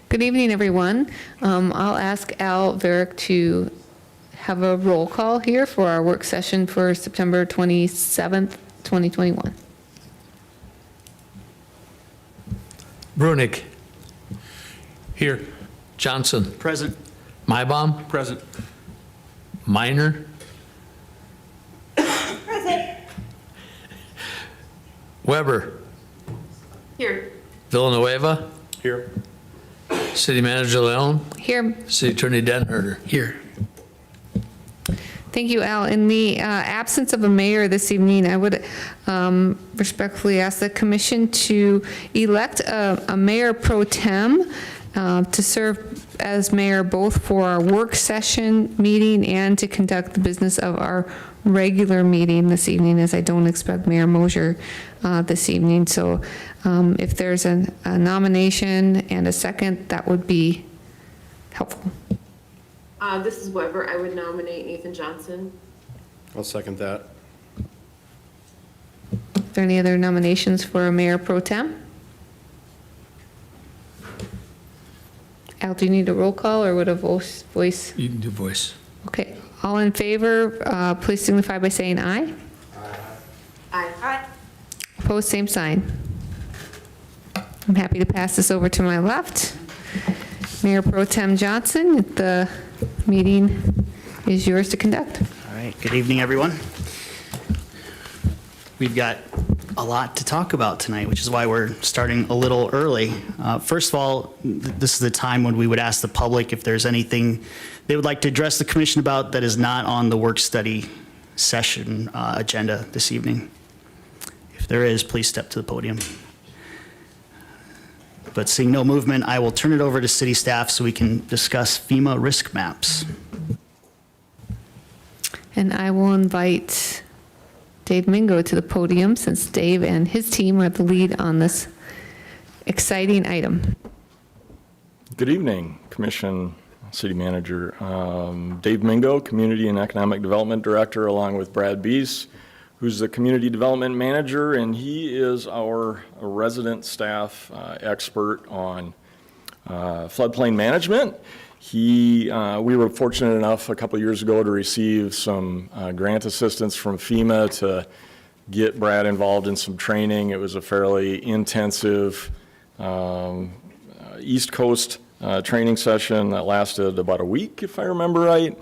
Good evening, everyone. I'll ask Al Varick to have a roll call here for our work session for September 27th, 2021. Brunig. Here. Johnson. Present. Maibaum. Present. Minor. Present. Weber. Here. Villanueva. Here. City Manager Leon. Here. City Attorney Denherter. Here. Thank you, Al. In the absence of a mayor this evening, I would respectfully ask the commission to elect a mayor pro tem to serve as mayor both for our work session meeting and to conduct the business of our regular meeting this evening, as I don't expect Mayor Mosier this evening. So if there's a nomination and a second, that would be helpful. This is Weber. I would nominate Nathan Johnson. I'll second that. Are there any other nominations for a mayor pro tem? Al, do you need a roll call or would a voice? You can do voice. Okay, all in favor, please signify by saying aye. Aye. Aye. Opposed, same sign. I'm happy to pass this over to my left. Mayor Pro Tem Johnson, the meeting is yours to conduct. All right, good evening, everyone. We've got a lot to talk about tonight, which is why we're starting a little early. First of all, this is the time when we would ask the public if there's anything they would like to address the commission about that is not on the work study session agenda this evening. If there is, please step to the podium. But seeing no movement, I will turn it over to city staff so we can discuss FEMA risk maps. And I will invite Dave Mingo to the podium since Dave and his team are the lead on this exciting item. Good evening, Commission, City Manager. Dave Mingo, Community and Economic Development Director, along with Brad Beese, who's the Community Development Manager, and he is our resident staff expert on floodplain management. We were fortunate enough a couple years ago to receive some grant assistance from FEMA to get Brad involved in some training. It was a fairly intensive East Coast training session that lasted about a week, if I remember right.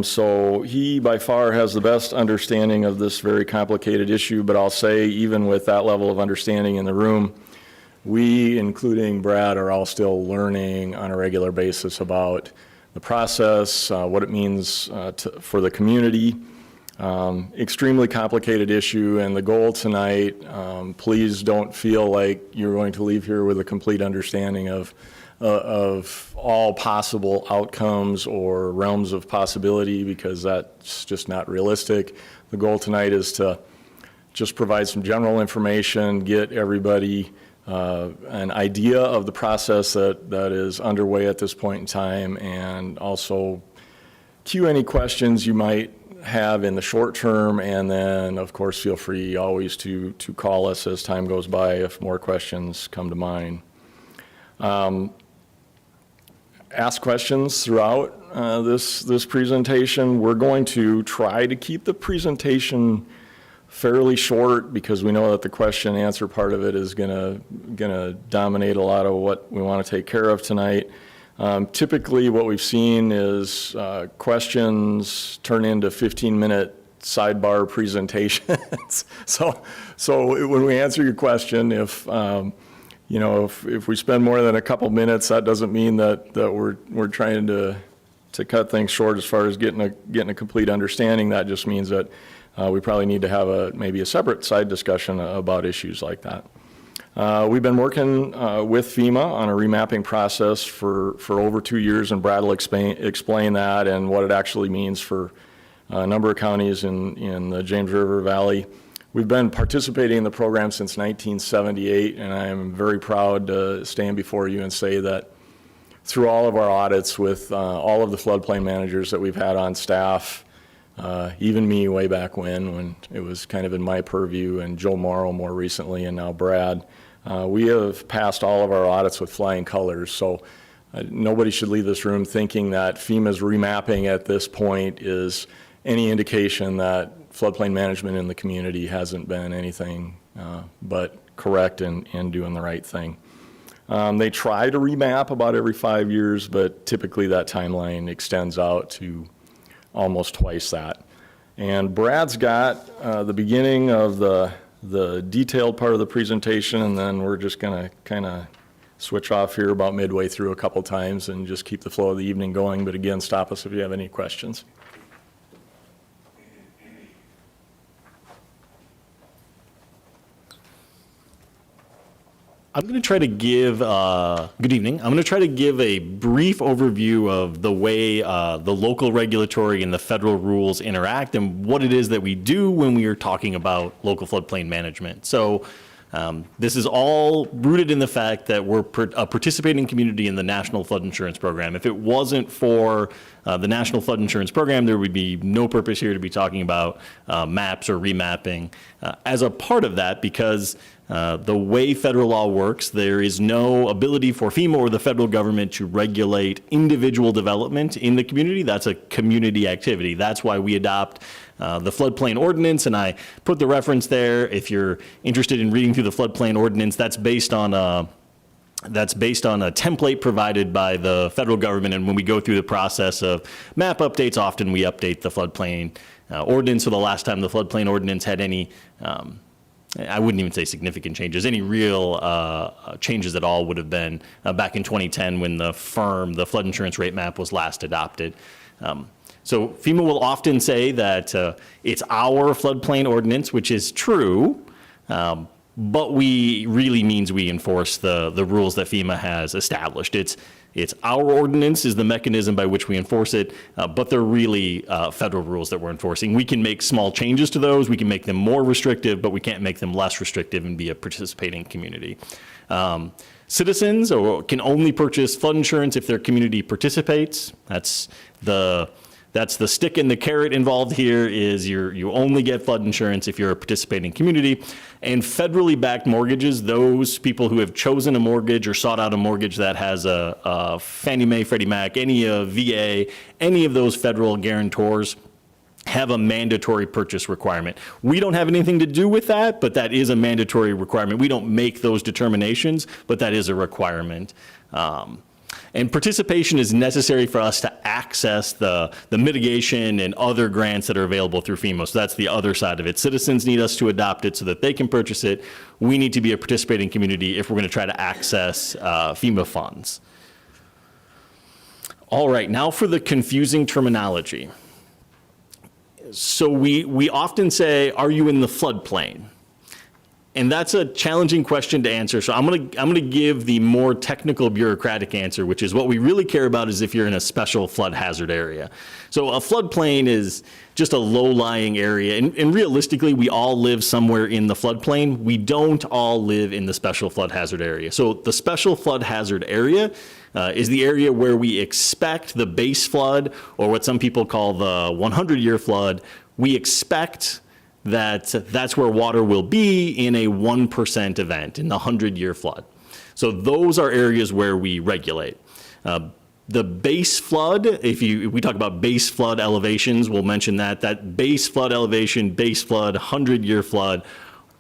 So he by far has the best understanding of this very complicated issue, but I'll say even with that level of understanding in the room, we, including Brad, are all still learning on a regular basis about the process, what it means for the community. Extremely complicated issue, and the goal tonight, please don't feel like you're going to leave here with a complete understanding of all possible outcomes or realms of possibility, because that's just not realistic. The goal tonight is to just provide some general information, get everybody an idea of the process that is underway at this point in time, and also cue any questions you might have in the short term, and then of course feel free always to call us as time goes by if more questions come to mind. Ask questions throughout this presentation. We're going to try to keep the presentation fairly short because we know that the question and answer part of it is gonna dominate a lot of what we want to take care of tonight. Typically what we've seen is questions turn into 15-minute sidebar presentations. So when we answer your question, if we spend more than a couple minutes, that doesn't mean that we're trying to cut things short as far as getting a complete understanding. That just means that we probably need to have maybe a separate side discussion about issues like that. We've been working with FEMA on a remapping process for over 2 years, and Brad will explain that and what it actually means for a number of counties in the James River Valley. We've been participating in the program since 1978, and I am very proud to stand before you and say that through all of our audits with all of the floodplain managers that we've had on staff, even me way back when it was kind of in my purview, and Joe Morrow more recently, and now Brad, We have passed all of our audits with flying colors, so nobody should leave this room thinking that FEMA's remapping at this point is any indication that floodplain management in the community hasn't been anything but correct and doing the right thing. They try to remap about every 5 years, but typically that timeline extends out to almost twice that. And Brad's got the beginning of the detailed part of the presentation, and then we're just going to kind of switch off here about midway through a couple times and just keep the flow of the evening going. But again, stop us if you have any questions. I'm going to try to give, good evening. I'm going to try to give a brief overview of the way the local regulatory and the federal rules interact and what it is that we do when we are talking about local floodplain management. So this is all rooted in the fact that we're a participating community in the National Flood Insurance Program. If it wasn't for the National Flood Insurance Program, there would be no purpose here to be talking about maps or remapping. As a part of that, because the way federal law works, there is no ability for FEMA or the federal government to regulate individual development in the community. That's a community activity. That's why we adopt the floodplain ordinance, and I put the reference there. If you're interested in reading through the floodplain ordinance, that's based on a template provided by the federal government. And when we go through the process of map updates, often we update the floodplain ordinance. So the last time the floodplain ordinance had any, I wouldn't even say significant changes, any real changes at all would have been back in 2010 when the flood insurance rate map was last adopted. So FEMA will often say that it's our floodplain ordinance, which is true, but we really means we enforce the rules that FEMA has established. It's our ordinance is the mechanism by which we enforce it, but they're really federal rules that we're enforcing. We can make small changes to those. We can make them more restrictive, but we can't make them less restrictive and be a participating community. Citizens can only purchase flood insurance if their community participates. That's the stick and the carrot involved here is you only get flood insurance if you're a participating community. And federally backed mortgages, those people who have chosen a mortgage or sought out a mortgage that has a Fannie Mae, Freddie Mac, any VA, any of those federal guarantors have a mandatory purchase requirement. We don't have anything to do with that, but that is a mandatory requirement. We don't make those determinations, but that is a requirement. And participation is necessary for us to access the mitigation and other grants that are available through FEMA. So that's the other side of it. Citizens need us to adopt it so that they can purchase it. We need to be a participating community if we're going to try to access FEMA funds. All right, now for the confusing terminology. So we often say, are you in the floodplain? And that's a challenging question to answer. So I'm gonna give the more technical bureaucratic answer, which is what we really care about is if you're in a special flood hazard area. So a floodplain is just a low-lying area. And realistically, we all live somewhere in the floodplain. We don't all live in the special flood hazard area. So the special flood hazard area is the area where we expect the base flood, or what some people call the 100-year flood. We expect that's where water will be in a 1% event, in the 100-year flood. So those are areas where we regulate. The base flood, if we talk about base flood elevations, we'll mention that base flood elevation, base flood, 100-year flood,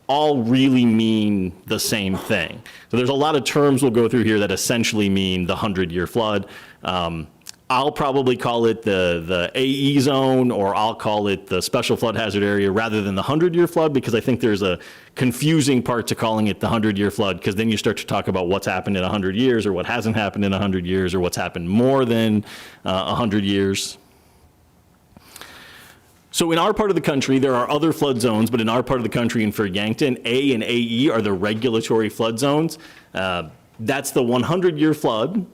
all really mean the same thing. So there's a lot of terms we'll go through here that essentially mean the 100-year flood. I'll probably call it the AE zone, or I'll call it the special flood hazard area rather than the 100-year flood, because I think there's a confusing part to calling it the 100-year flood, because then you start to talk about what's happened in 100 years or what hasn't happened in 100 years or what's happened more than 100 years. So in our part of the country, there are other flood zones, but in our part of the country and for Yankton, A and AE are the regulatory flood zones. That's the 100-year flood,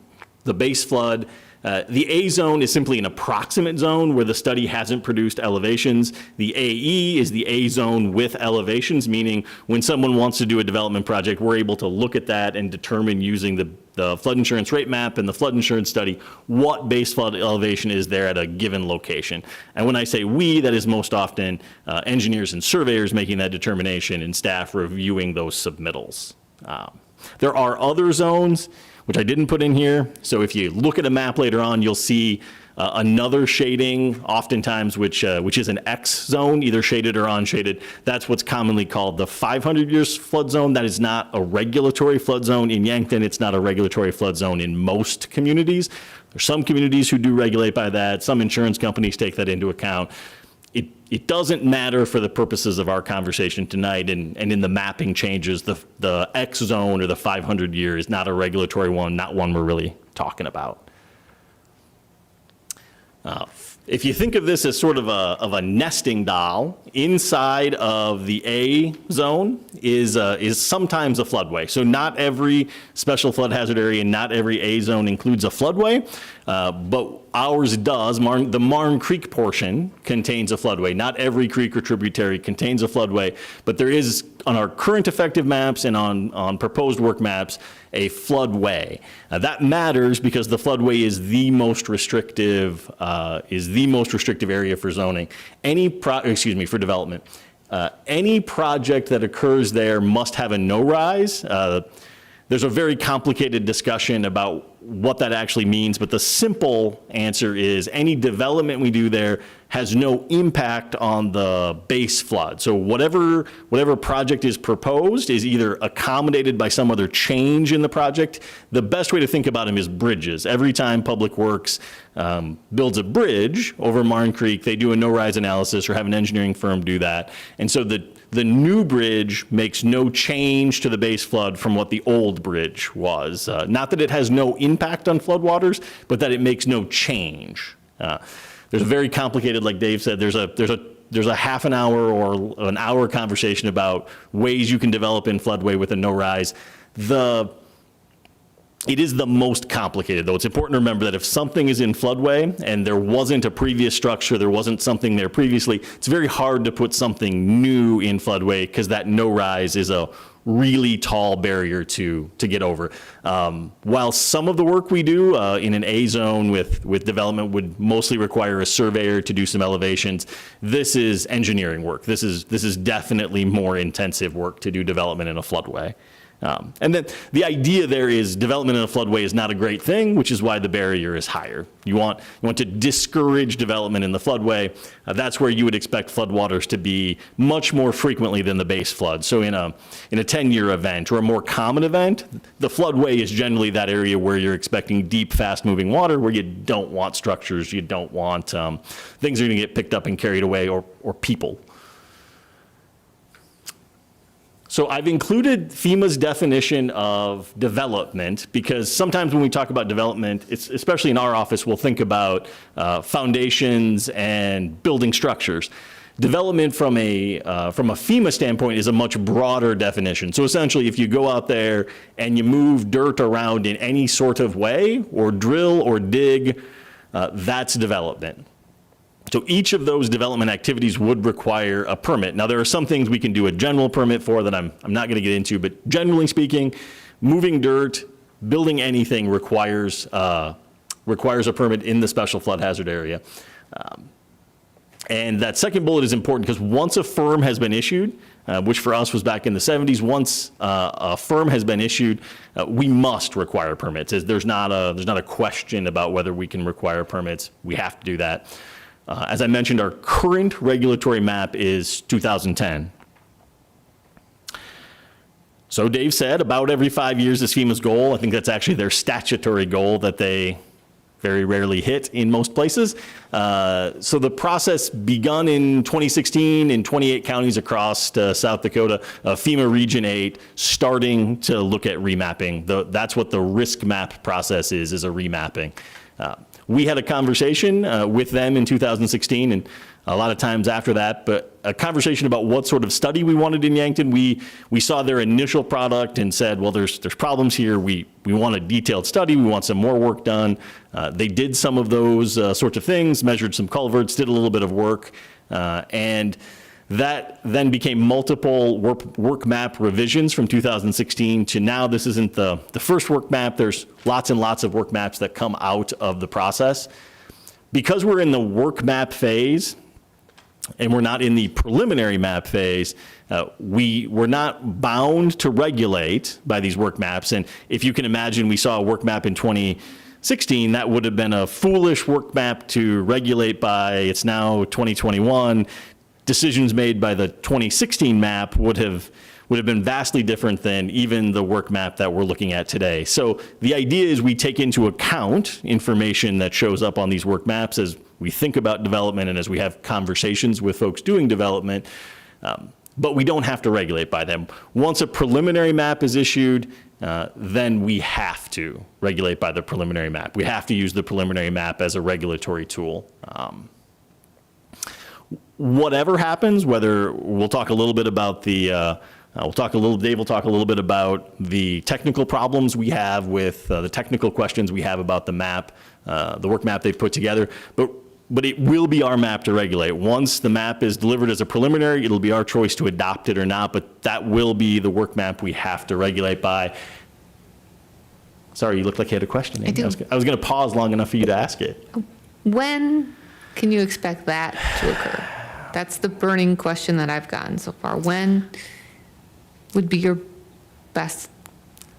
the base flood. The A zone is simply an approximate zone where the study hasn't produced elevations. The AE is the A zone with elevations, meaning when someone wants to do a development project, we're able to look at that and determine using the flood insurance rate map and the flood insurance study what base flood elevation is there at a given location. And when I say we, that is most often engineers and surveyors making that determination and staff reviewing those submittals. There are other zones, which I didn't put in here. So if you look at a map later on, you'll see another shading, oftentimes, which is an X zone, either shaded or unshaded. That's what's commonly called the 500 years flood zone. That is not a regulatory flood zone in Yankton. It's not a regulatory flood zone in most communities. There's some communities who do regulate by that. Some insurance companies take that into account. It doesn't matter for the purposes of our conversation tonight, and in the mapping changes, the X zone or the 500 year is not a regulatory one, not one we're really talking about. If you think of this as sort of a nesting doll, inside of the A zone is sometimes a floodway. So not every special flood hazard area and not every A zone includes a floodway, but ours does. The Marne Creek portion contains a floodway. Not every creek or tributary contains a floodway, but there is, on our current effective maps and on proposed work maps, a floodway. That matters because the floodway is the most restrictive area for zoning. For development. Any project that occurs there must have a no-rise. There's a very complicated discussion about what that actually means, but the simple answer is any development we do there has no impact on the base flood. So whatever project is proposed is either accommodated by some other change in the project. The best way to think about them is bridges. Every time Public Works builds a bridge over Marne Creek, they do a no-rise analysis or have an engineering firm do that. And so the new bridge makes no change to the base flood from what the old bridge was. Not that it has no impact on floodwaters, but that it makes no change. There's a very complicated, like Dave said, there's a half an hour or an hour conversation about ways you can develop in floodway with a no-rise. It is the most complicated, though. It's important to remember that if something is in floodway and there wasn't a previous structure, there wasn't something there previously, it's very hard to put something new in floodway because that no-rise is a really tall barrier to get over. While some of the work we do in an A zone with development would mostly require a surveyor to do some elevations, this is engineering work. This is definitely more intensive work to do development in a floodway. And then the idea there is development in a floodway is not a great thing, which is why the barrier is higher. You want to discourage development in the floodway. That's where you would expect floodwaters to be much more frequently than the base flood. So in a 10-year event or a more common event, the floodway is generally that area where you're expecting deep, fast-moving water, where you don't want structures, you don't want things that are going to get picked up and carried away, or people. So I've included FEMA's definition of development because sometimes when we talk about development, especially in our office, we'll think about foundations and building structures. Development from a FEMA standpoint is a much broader definition. So essentially, if you go out there and you move dirt around in any sort of way, or drill or dig, that's development. So each of those development activities would require a permit. Now, there are some things we can do a general permit for that I'm not going to get into, but generally speaking, moving dirt, building anything requires a permit in the special flood hazard area. And that second bullet is important because once a firm has been issued, which for us was back in the 70s, once a firm has been issued, we must require permits. There's not a question about whether we can require permits. We have to do that. As I mentioned, our current regulatory map is 2010. So Dave said about every 5 years is FEMA's goal. I think that's actually their statutory goal that they very rarely hit in most places. So the process begun in 2016 in 28 counties across South Dakota, FEMA Region 8, starting to look at remapping. That's what the risk map process is a remapping. We had a conversation with them in 2016 and a lot of times after that, but a conversation about what sort of study we wanted in Yankton. We saw their initial product and said, well, there's problems here. We want a detailed study. We want some more work done. They did some of those sorts of things, measured some culverts, did a little bit of work, and that then became multiple work map revisions from 2016 to now. This isn't the first work map. There's lots and lots of work maps that come out of the process. Because we're in the work map phase, and we're not in the preliminary map phase, we're not bound to regulate by these work maps. And if you can imagine, we saw a work map in 2016, that would have been a foolish work map to regulate by. It's now 2021. Decisions made by the 2016 map would have been vastly different than even the work map that we're looking at today. So the idea is we take into account information that shows up on these work maps as we think about development and as we have conversations with folks doing development, but we don't have to regulate by them. Once a preliminary map is issued, then we have to regulate by the preliminary map. We have to use the preliminary map as a regulatory tool. Whatever happens, whether we'll talk a little bit about Dave will talk a little bit about the technical problems we have with the technical questions we have about the map, the work map they've put together, but it will be our map to regulate. Once the map is delivered as a preliminary, it'll be our choice to adopt it or not, but that will be the work map we have to regulate by. Sorry, you looked like you had a question. I do. I was going to pause long enough for you to ask it. When can you expect that to occur? That's the burning question that I've gotten so far. When would be your best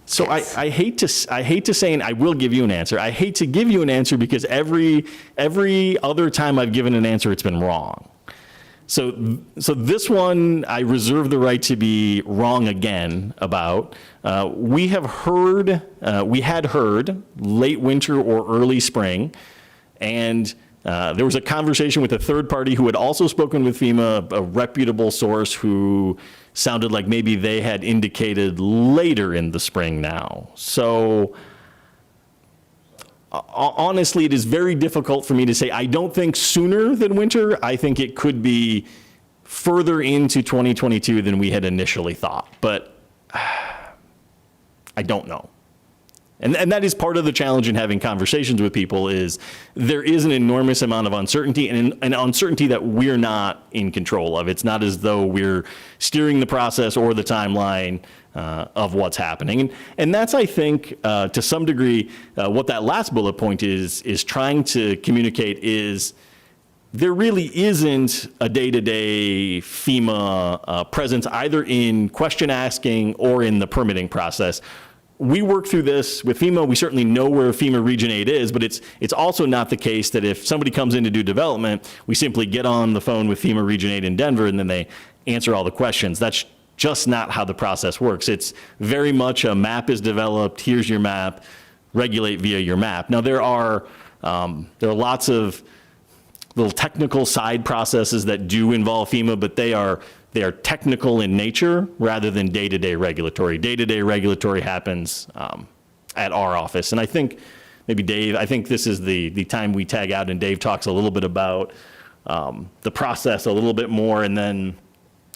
So guess? I hate to say, and I will give you an answer. I hate to give you an answer because every other time I've given an answer, it's been wrong. So this one, I reserve the right to be wrong again about. We had heard late winter or early spring, and there was a conversation with a third party who had also spoken with FEMA, a reputable source who sounded like maybe they had indicated later in the spring now. So honestly, it is very difficult for me to say. I don't think sooner than winter. I think it could be further into 2022 than we had initially thought, but I don't know. And that is part of the challenge in having conversations with people is there is an enormous amount of uncertainty and an uncertainty that we're not in control of. It's not as though we're steering the process or the timeline of what's happening. And that's, I think, to some degree, what that last bullet point is trying to communicate is there really isn't a day-to-day FEMA presence either in question asking or in the permitting process. We work through this with FEMA. We certainly know where FEMA Region 8 is, but it's also not the case that if somebody comes in to do development, we simply get on the phone with FEMA Region 8 in Denver and then they answer all the questions. That's just not how the process works. It's very much a map is developed, here's your map, regulate via your map. Now there are lots of little technical side processes that do involve FEMA, but they are technical in nature rather than day-to-day regulatory. Day-to-day regulatory happens at our office. And I think maybe Dave, I think this is the time we tag out and Dave talks a little bit about the process a little bit more and then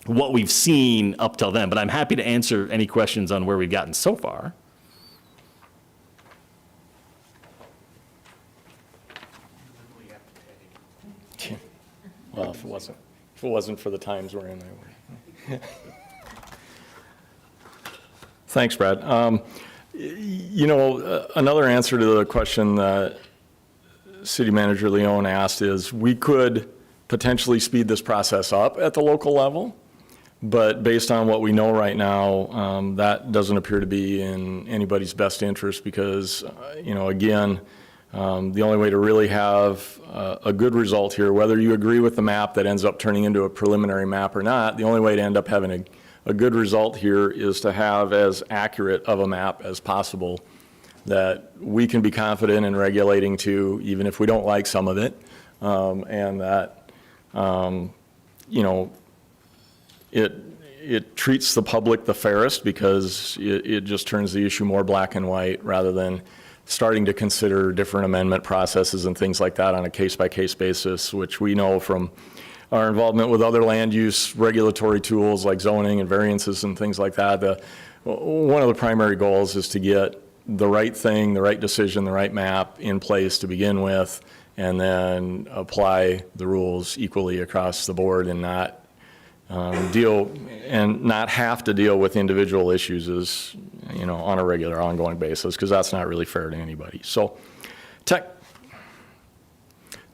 what we've seen up till then. But I'm happy to answer any questions on where we've gotten so far. Well, if it wasn't for the times we're in, I would. Thanks, Brad. Another answer to the question that City Manager Leone asked is we could potentially speed this process up at the local level, but based on what we know right now, that doesn't appear to be in anybody's best interest because, again, the only way to really have a good result here, whether you agree with the map that ends up turning into a preliminary map or not, the only way to end up having a good result here is to have as accurate of a map as possible that we can be confident in regulating to, even if we don't like some of it, and that, it treats the public the fairest because it just turns the issue more black and white rather than starting to consider different amendment processes and things like that on a case-by-case basis, which we know from our involvement with other land use regulatory tools like zoning and variances and things like that. One of the primary goals is to get the right thing, the right decision, the right map in place to begin with, and then apply the rules equally across the board and not not have to deal with individual issues on a regular ongoing basis, because that's not really fair to anybody. So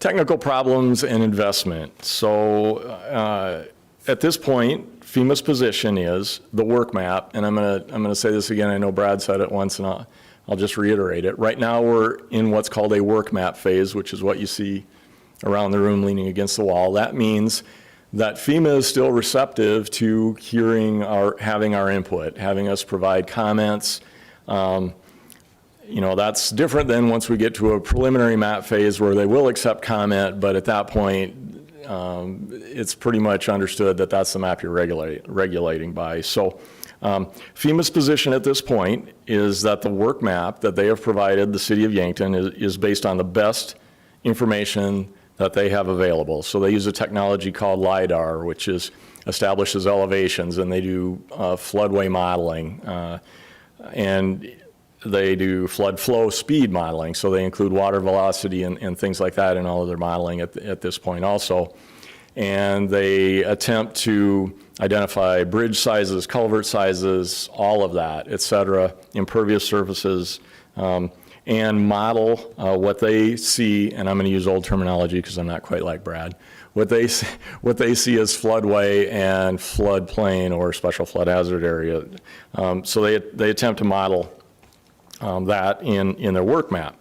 Technical problems and investment. So at this point, FEMA's position is the work map, and I'm gonna say this again. I know Brad said it once, and I'll just reiterate it. Right now, we're in what's called a work map phase, which is what you see around the room leaning against the wall. That means that FEMA is still receptive to having our input, having us provide comments. You know, that's different than once we get to a preliminary map phase where they will accept comment, but at that point, it's pretty much understood that that's the map you're regulating by. So FEMA's position at this point is that the work map that they have provided the city of Yankton is based on the best information that they have available. So they use a technology called LIDAR, which establishes elevations, and they do floodway modeling, and they do flood flow speed modeling. So they include water velocity and things like that in all of their modeling at this point also. And they attempt to identify bridge sizes, culvert sizes, all of that, et cetera, impervious surfaces, and model what they see, and I'm going to use old terminology because I'm not quite like Brad, what they see as floodway and floodplain or special flood hazard area. So they attempt to model that in their work map.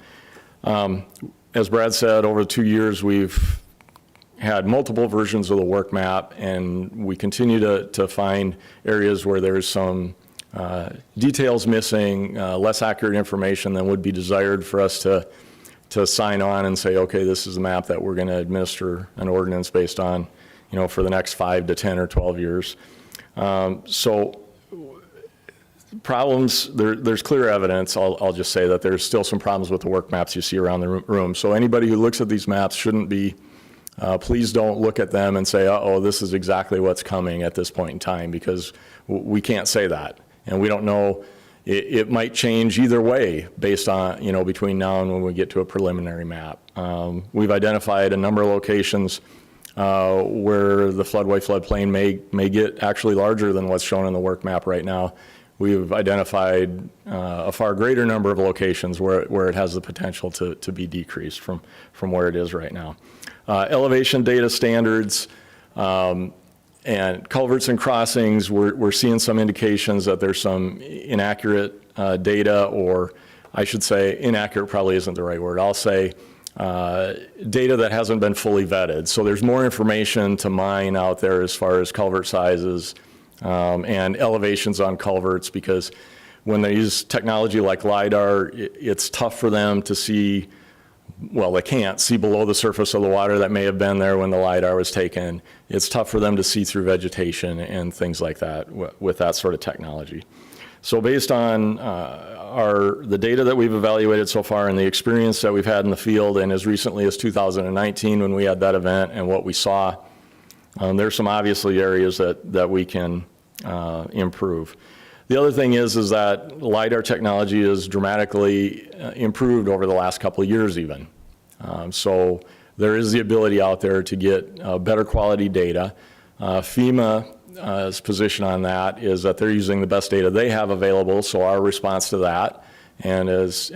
As Brad said, over 2 years we've had multiple versions of the work map, and we continue to find areas where there's some details missing, less accurate information than would be desired for us to sign on and say, okay, this is the map that we're going to administer an ordinance based on, you know, for the next 5 to 10 or 12 years. So problems, there's clear evidence. I'll just say that there's still some problems with the work maps you see around the room. So anybody who looks at these maps shouldn't be, please don't look at them and say, uh-oh, this is exactly what's coming at this point in time, because we can't say that. And we don't know, it might change either way based on, you know, between now and when we get to a preliminary map. We've identified a number of locations where the floodway floodplain may get actually larger than what's shown in the work map right now. We've identified a far greater number of locations where it has the potential to be decreased from where it is right now. Elevation data standards and culverts and crossings, we're seeing some indications that there's some inaccurate data, or I should say inaccurate probably isn't the right word. I'll say data that hasn't been fully vetted. So there's more information to mine out there as far as culvert sizes and elevations on culverts, because when they use technology like LIDAR, it's tough for them to see, well, they can't see below the surface of the water that may have been there when the LIDAR was taken. It's tough for them to see through vegetation and things like that with that sort of technology. So based on the data that we've evaluated so far and the experience that we've had in the field, and as recently as 2019 when we had that event and what we saw, there's some obviously areas that we can improve. The other thing is that LIDAR technology is dramatically improved over the last couple of years even. So there is the ability out there to get better quality data. FEMA's position on that is that they're using the best data they have available, so our response to that, and as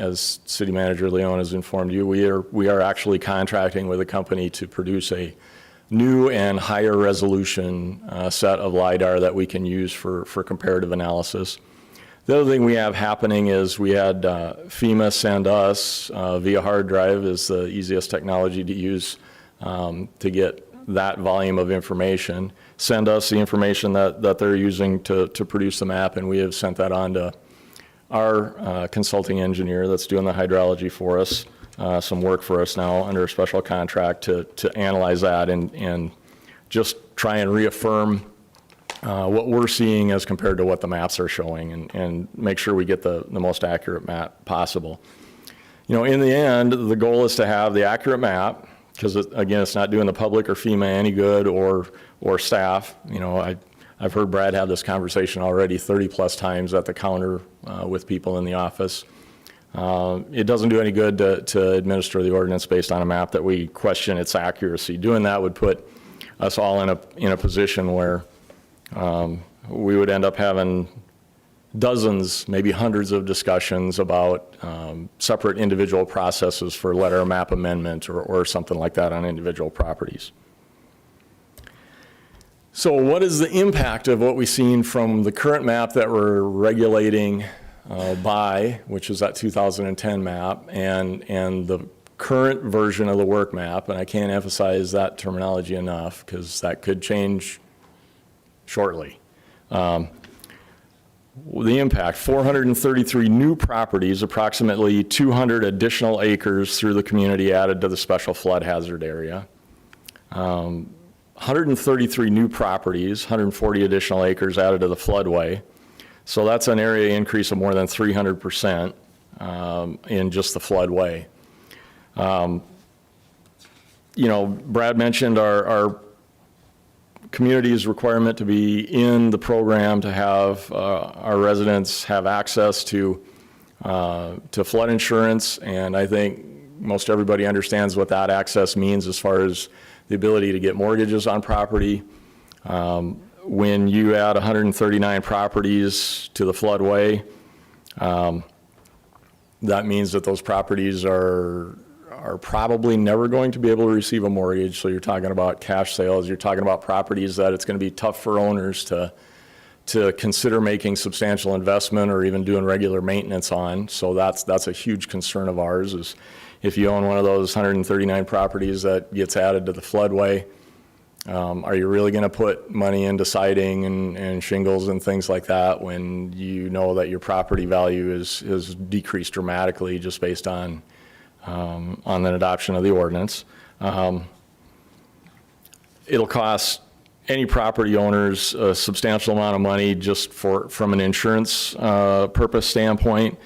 City Manager Leon has informed you, we are actually contracting with a company to produce a new and higher resolution set of LIDAR that we can use for comparative analysis. The other thing we have happening is we had FEMA send us via hard drive, is the easiest technology to use to get that volume of information, send us the information that they're using to produce the map, and we have sent that on to our consulting engineer that's doing the hydrology for us. Some work for us now under a special contract to analyze that and just try and reaffirm what we're seeing as compared to what the maps are showing, and make sure we get the most accurate map possible. You know, in the end, the goal is to have the accurate map, because again, it's not doing the public or FEMA any good or staff. You know, I've heard Brad have this conversation already 30 plus times at the counter with people in the office. It doesn't do any good to administer the ordinance based on a map that we question its accuracy. Doing that would put us all in a position where we would end up having dozens, maybe hundreds of discussions about separate individual processes for letter of map amendment or something like that on individual properties. So what is the impact of what we've seen from the current map that we're regulating by, which is that 2010 map, and the current version of the work map? And I can't emphasize that terminology enough because that could change shortly. The impact, 433 new properties, approximately 200 additional acres through the community added to the special flood hazard area. 133 new properties, 140 additional acres added to the floodway. So that's an area increase of more than 300% in just the floodway. You know, Brad mentioned our community's requirement to be in the program to have our residents have access to flood insurance, and I think most everybody understands what that access means as far as the ability to get mortgages on property. When you add 139 properties to the floodway, that means that those properties are probably never going to be able to receive a mortgage. So you're talking about cash sales, you're talking about properties that it's going to be tough for owners to consider making substantial investment or even doing regular maintenance on. So that's a huge concern of ours, is if you own one of those 139 properties that gets added to the floodway, are you really going to put money into siding and shingles and things like that when you know that your property value is decreased dramatically just based on the adoption of the ordinance? It'll cost any property owners a substantial amount of money just from an insurance purpose standpoint.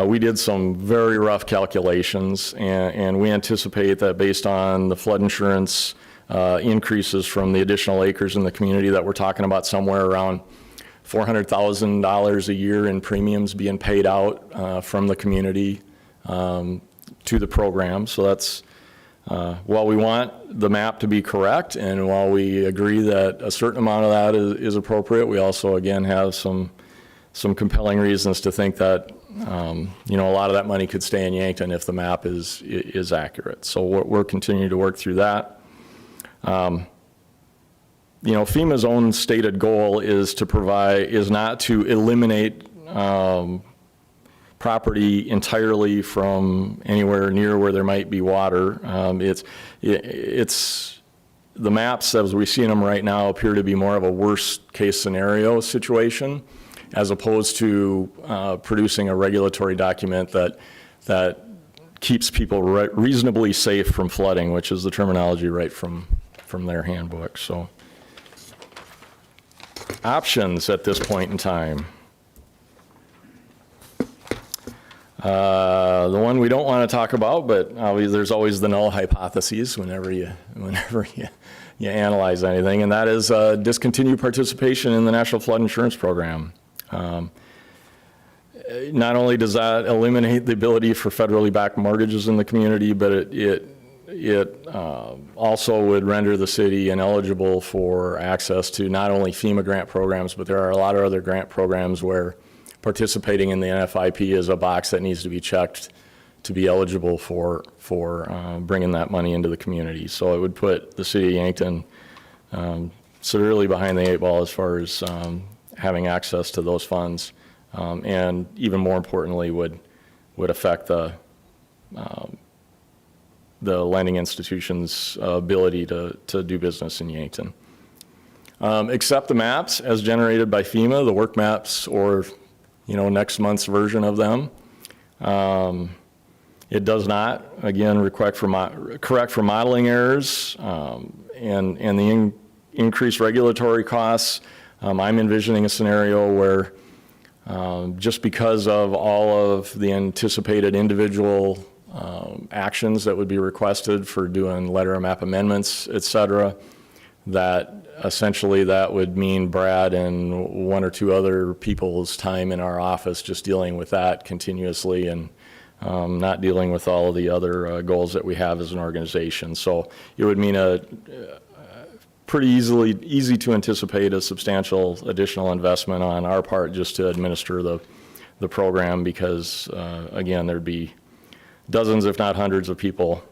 We did some very rough calculations, and we anticipate that based on the flood insurance increases from the additional acres in the community, that we're talking about somewhere around $400,000 a year in premiums being paid out from the community to the program. So that's, while we want the map to be correct, and while we agree that a certain amount of that is appropriate, we also, again, have some compelling reasons to think that you know, a lot of that money could stay in Yankton if the map is accurate. So we're continuing to work through that. You know, FEMA's own stated goal is not to eliminate property entirely from anywhere near where there might be water. It's the maps as we see them right now appear to be more of a worst case scenario situation, as opposed to producing a regulatory document that keeps people reasonably safe from flooding, which is the terminology right from their handbook. So options at this point in time. The one we don't want to talk about, but obviously there's always the null hypotheses whenever you analyze anything, and that is discontinued participation in the National Flood Insurance Program. Not only does that eliminate the ability for federally backed mortgages in the community, but it also would render the city ineligible for access to not only FEMA grant programs, but there are a lot of other grant programs where participating in the NFIP is a box that needs to be checked to be eligible for bringing that money into the community. So it would put the city of Yankton severely behind the eight ball as far as having access to those funds, and even more importantly would affect the lending institution's ability to do business in Yankton. Except the maps as generated by FEMA, the work maps, or next month's version of them. It does not, again, correct for modeling errors and the increased regulatory costs. I'm envisioning a scenario where just because of all of the anticipated individual actions that would be requested for doing letter of map amendments, et cetera, that essentially that would mean Brad and one or two other people's time in our office just dealing with that continuously and not dealing with all of the other goals that we have as an organization. So it would mean pretty easy to anticipate a substantial additional investment on our part just to administer the program because, again, there'd be dozens, if not hundreds of people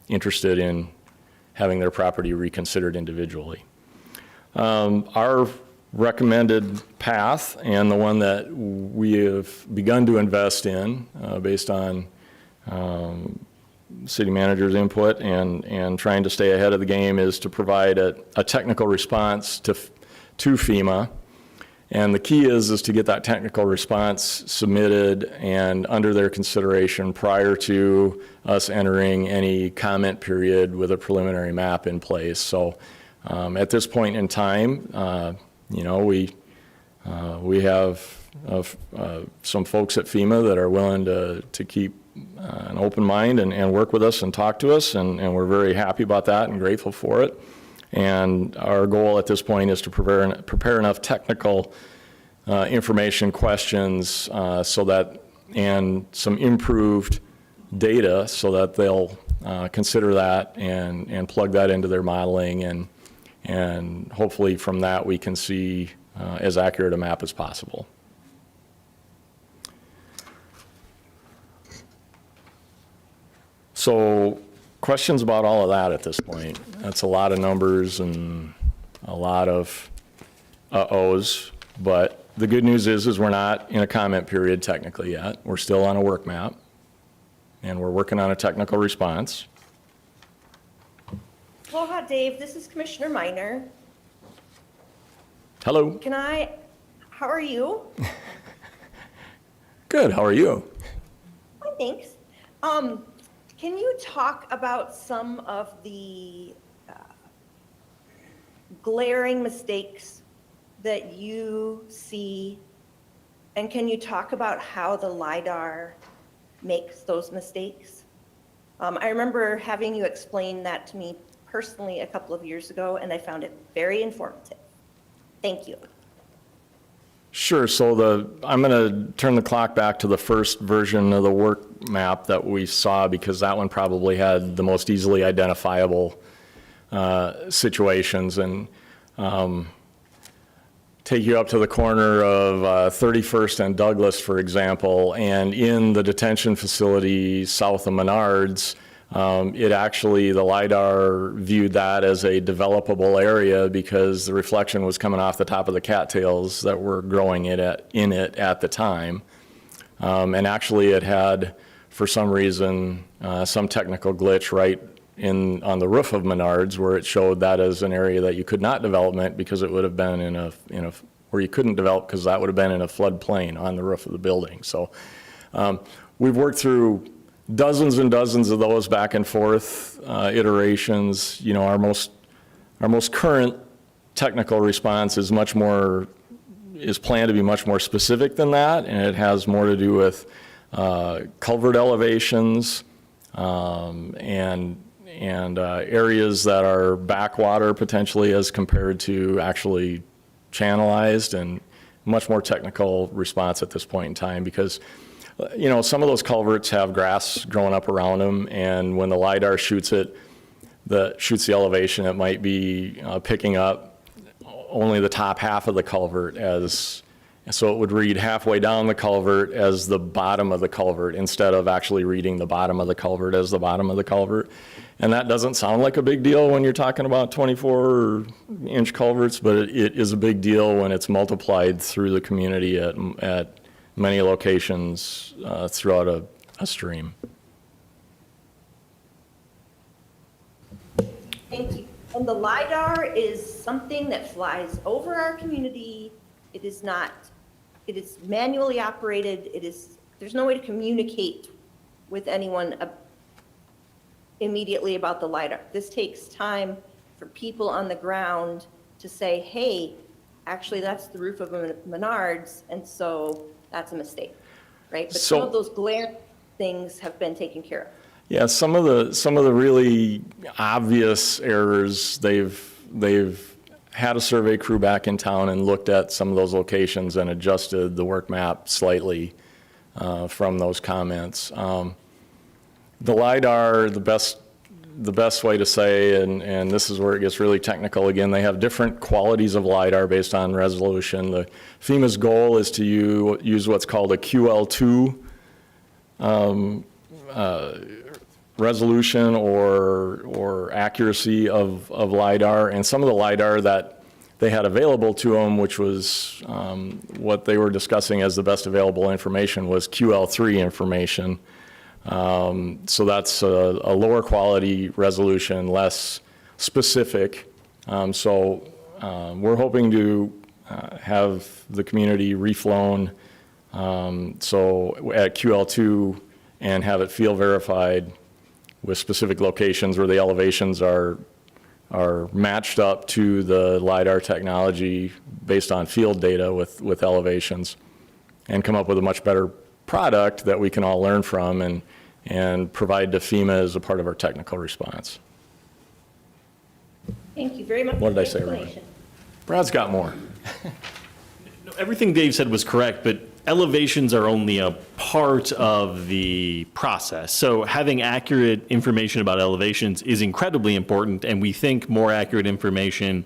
interested in having their property reconsidered individually. Our recommended path and the one that we have begun to invest in based on city manager's input and trying to stay ahead of the game is to provide a technical response to FEMA. And the key is to get that technical response submitted and under their consideration prior to us entering any comment period with a preliminary map in place. So at this point in time, you know, we have some folks at FEMA that are willing to keep an open mind and work with us and talk to us, and we're very happy about that and grateful for it. And our goal at this point is to prepare enough technical information questions so that, and some improved data so that they'll consider that and plug that into their modeling, and hopefully from that we can see as accurate a map as possible. So questions about all of that at this point? That's a lot of numbers and a lot of uh-ohs, but the good news is we're not in a comment period technically yet. We're still on a work map, and we're working on a technical response. Aloha, Dave. This is Commissioner Minor. Hello. How are you? Good, how are you? Fine, thanks. Can you talk about some of the glaring mistakes that you see? And can you talk about how the LiDAR makes those mistakes? I remember having you explain that to me personally a couple of years ago, and I found it very informative. Thank you. Sure, so I'm going to turn the clock back to the first version of the work map that we saw because that one probably had the most easily identifiable situations, and take you up to the corner of 31st and Douglas, for example, and in the detention facility south of Menards, it actually, the LiDAR viewed that as a developable area because the reflection was coming off the top of the cattails that were growing in it at the time. And actually it had, for some reason, some technical glitch right on the roof of Menards where it showed that as an area that you could not develop because it would have been in a where you couldn't develop because that would have been in a floodplain on the roof of the building. So we've worked through dozens and dozens of those back and forth iterations. You know, our most current technical response is planned to be much more specific than that, and it has more to do with culvert elevations and areas that are backwater potentially as compared to actually channelized, and much more technical response at this point in time because you know, some of those culverts have grass growing up around them, and when the LiDAR shoots the elevation, it might be picking up only the top half of the culvert so it would read halfway down the culvert as the bottom of the culvert instead of actually reading the bottom of the culvert as the bottom of the culvert. And that doesn't sound like a big deal when you're talking about 24-inch culverts, but it is a big deal when it's multiplied through the community at many locations throughout a stream. Thank you. And the LiDAR is something that flies over our community. It is manually operated. There's no way to communicate with anyone immediately about the LiDAR. This takes time for people on the ground to say, hey, actually that's the roof of Menards, and so that's a mistake, right? But some of those glaring things have been taken care of. Yeah, some of the really obvious errors, they've had a survey crew back in town and looked at some of those locations and adjusted the work map slightly from those comments. The LiDAR, the the best way to say, and this is where it gets really technical again, they have different qualities of LiDAR based on resolution. The FEMA's goal is to use what's called a QL2 resolution or accuracy of LiDAR, and some of the LiDAR that they had available to them, which was what they were discussing as the best available information, was QL3 information. So that's a lower quality resolution, less specific. So we're hoping to have the community reflown so at QL2 and have it field verified with specific locations where the elevations are matched up to the LiDAR technology based on field data with elevations, and come up with a much better product that we can all learn from and provide to FEMA as a part of our technical response. Thank you very much. What did I for say, the Ron? explanation. Brad's got more. Everything Dave said was correct, but elevations are only a part of the process. So having accurate information about elevations is incredibly important, and we think more accurate information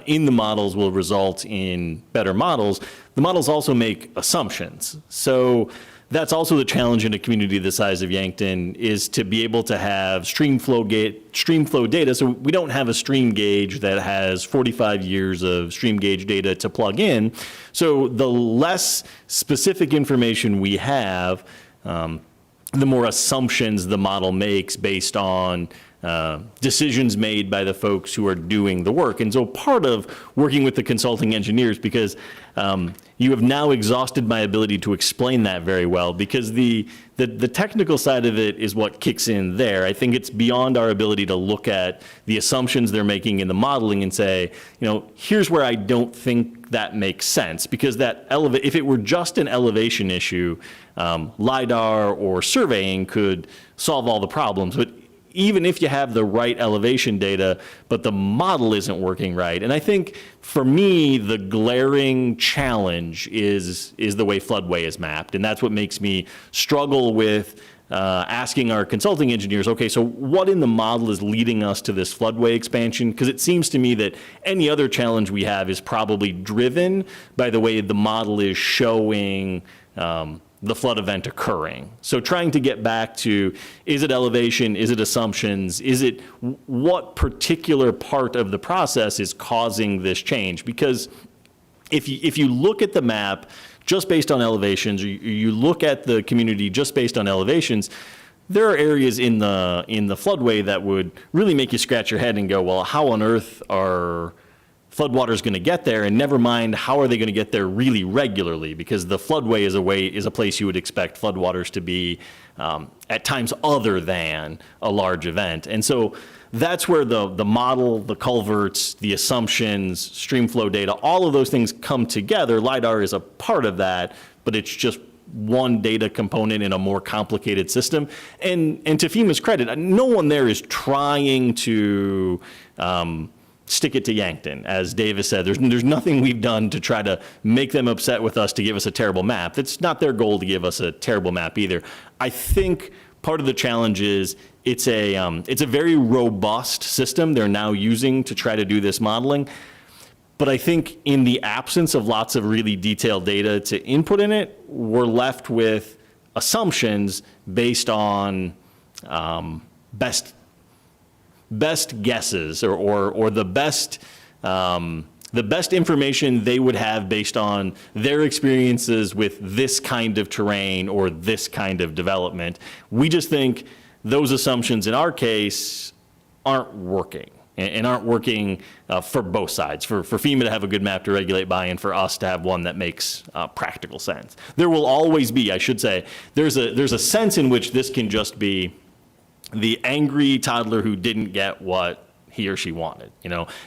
in the models will result in better models. The models also make assumptions. So that's also the challenge in a community the size of Yankton, is to be able to have stream flow data. So we don't have a stream gauge that has 45 years of stream gauge data to plug in. So the less specific information we have, the more assumptions the model makes based on decisions made by the folks who are doing the work. And so part of working with the consulting engineers, because you have now exhausted my ability to explain that very well, because the technical side of it is what kicks in there. I think it's beyond our ability to look at the assumptions they're making in the modeling and say, here's where I don't think that makes sense, because if it were just an elevation issue, LiDAR or surveying could solve all the problems. But even if you have the right elevation data, but the model isn't working right. And I think for me, the glaring challenge is the way floodway is mapped. And that's what makes me struggle with asking our consulting engineers, okay, so what in the model is leading us to this floodway expansion? Because it seems to me that any other challenge we have is probably driven by the way the model is showing the flood event occurring. So trying to get back to, is it elevation, is it assumptions, is it what particular part of the process is causing this change? Because if you look at the map just based on elevations, or you look at the community just based on elevations, there are areas in the floodway that would really make you scratch your head and go, well, how on earth are floodwaters going to get there? And never mind, how are they going to get there really regularly? Because the floodway is a place you would expect floodwaters to be at times other than a large event. And so that's where the model, the culverts, the assumptions, stream flow data, all of those things come together. LiDAR is a part of that, but it's just one data component in a more complicated system. And to FEMA's credit, no one there is trying to stick it to Yankton. As Davis said, there's nothing we've done to try to make them upset with us to give us a terrible map. It's not their goal to give us a terrible map either. I think part of the challenge is it's a very robust system they're now using to try to do this modeling. But I think in the absence of lots of really detailed data to input in it, we're left with assumptions based on best guesses or the best information they would have based on their experiences with this kind of terrain or this kind of development. We just think those assumptions in our case aren't working. And aren't working for both sides, for FEMA to have a good map to regulate by, and for us to have one that makes practical sense. There will always be, I should say, there's a sense in which this can just be the angry toddler who didn't get what he or she wanted.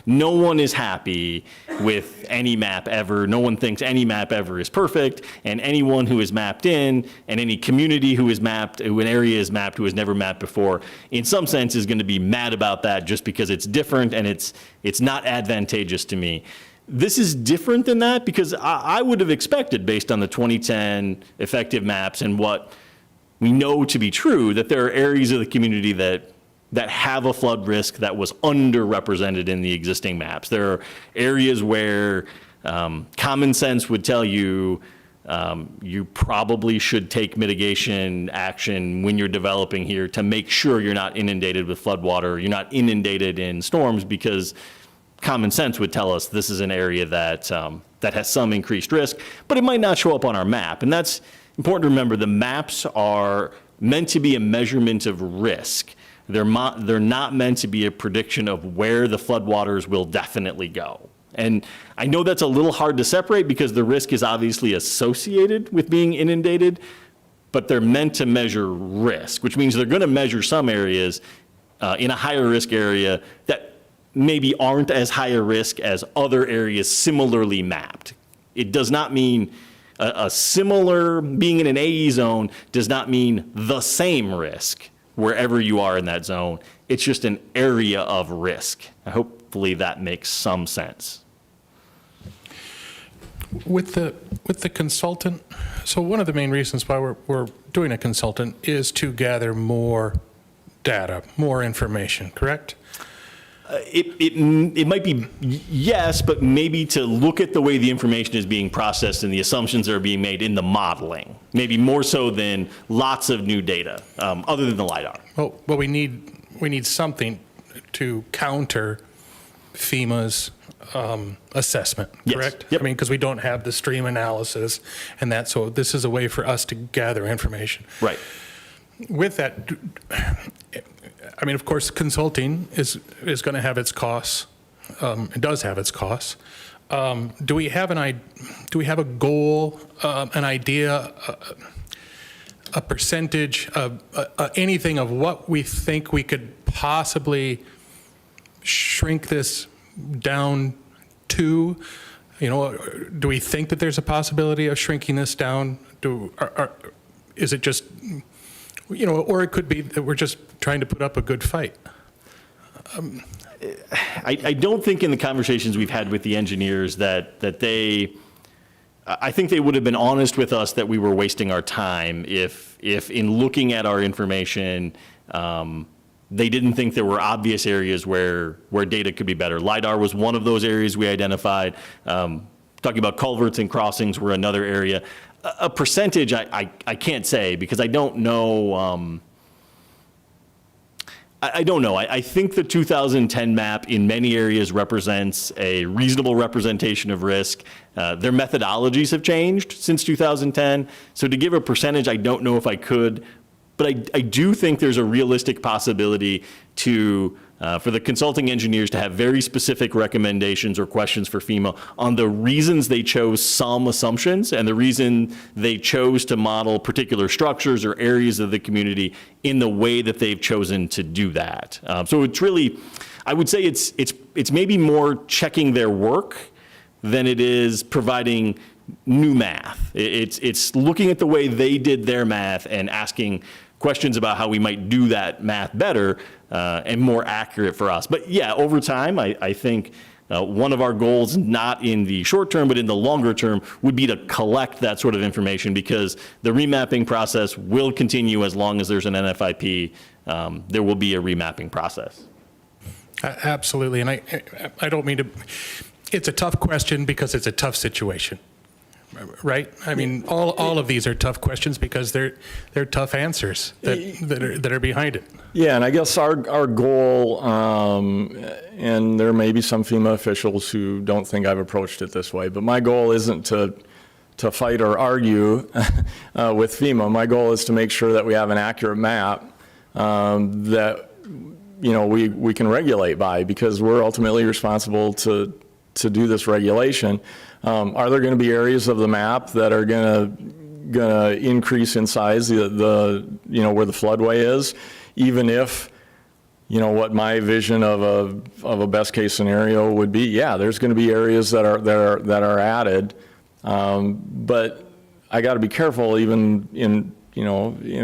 No one is happy with any map ever. No one thinks any map ever is perfect, and anyone who is mapped in, and any community who is mapped, who an area is mapped who has never mapped before, in some sense is going to be mad about that just because it's different and it's not advantageous to me. This is different than that, because I would have expected, based on the 2010 effective maps and what we know to be true, that there are areas of the community that that have a flood risk that was underrepresented in the existing maps. There are areas where common sense would tell you you probably should take mitigation action when you're developing here to make sure you're not inundated with floodwater, you're not inundated in storms, because common sense would tell us this is an area that that has some increased risk, but it might not show up on our map. And that's important to remember. The maps are meant to be a measurement of risk. They're not meant to be a prediction of where the floodwaters will definitely go. And I know that's a little hard to separate because the risk is obviously associated with being inundated, but they're meant to measure risk, which means they're going to measure some areas in a higher risk area that maybe aren't as high a risk as other areas similarly mapped. It does not mean a similar, being in an AE zone does not mean the same risk wherever you are in that zone. It's just an area of risk. Hopefully that makes some sense. With the consultant, so one of the main reasons why we're doing a consultant is to gather more data, more information, correct? It might be yes, but maybe to look at the way the information is being processed and the assumptions that are being made in the modeling, maybe more so than lots of new data, other than the LiDAR. Well, we need something to counter FEMA's assessment, Yes. correct? Yep. I mean, because we don't have the stream analysis and that, so this is a way for us to gather information. Right. With that, I mean, of course, consulting is going to have its costs. It does have its costs. Do we have a goal, an idea, a percentage of anything of what we think we could possibly shrink this down to? You know, do we think that there's a possibility of shrinking this down? Is it just, you know, or it could be that we're just trying to put up a good fight? I don't think in the conversations we've had with the engineers that they, I think they would have been honest with us that we were wasting our time if in looking at our information, they didn't think there were obvious areas where data could be better. LiDAR was one of those areas we identified. Talking about culverts and crossings were another area. A percentage I can't say because I don't know. I don't know. I think the 2010 map in many areas represents a reasonable representation of risk. Their methodologies have changed since 2010. So to give a percentage, I don't know if I could. But I do think there's a realistic possibility to for the consulting engineers to have very specific recommendations or questions for FEMA on the reasons they chose some assumptions and the reason they chose to model particular structures or areas of the community in the way that they've chosen to do that. So it's really, I would say it's maybe more checking their work than it is providing new math. It's looking at the way they did their math and asking questions about how we might do that math better and more accurate for us. But yeah, over time, I think one of our goals, not in the short term, but in the longer term, would be to collect that sort of information because the remapping process will continue as long as there's an NFIP. There will be a remapping process. Absolutely, and I don't mean to, it's a tough question because it's a tough situation. Right? I mean, all of these are tough questions because they're tough answers that are behind it. Yeah, and I guess our goal, and there may be some FEMA officials who don't think I've approached it this way, but my goal isn't to fight or argue with FEMA. My goal is to make sure that we have an accurate map that we can regulate by because we're ultimately responsible to do this regulation. Are there going to be areas of the map that are going to increase in size the where the floodway is, even if what my vision of a best case scenario would be? Yeah, there's going to be areas that are added, but I got to be careful. Even in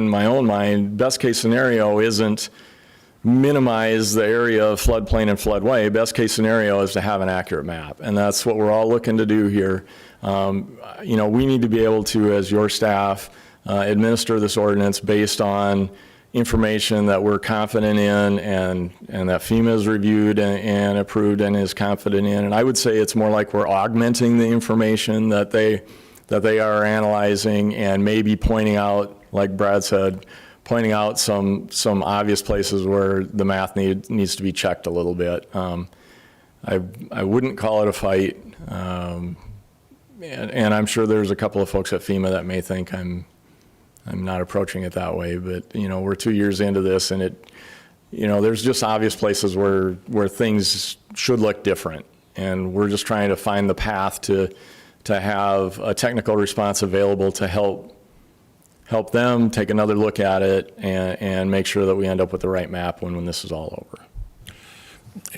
my own mind, best case scenario isn't minimize the area of floodplain and floodway. Best case scenario is to have an accurate map, and that's what we're all looking to do here. We need to be able to, as your staff, administer this ordinance based on information that we're confident in and that FEMA has reviewed and approved and is confident in. And I would say it's more like we're augmenting the information that they are analyzing and maybe pointing out, like Brad said, pointing out some obvious places where the math needs to be checked a little bit. I wouldn't call it a fight. And I'm sure there's a couple of folks at FEMA that may think I'm not approaching it that way, but we're 2 years into this, and there's just obvious places where things should look different, and we're just trying to find the path to have a technical response available to help them take another look at it and make sure that we end up with the right map when this is all over.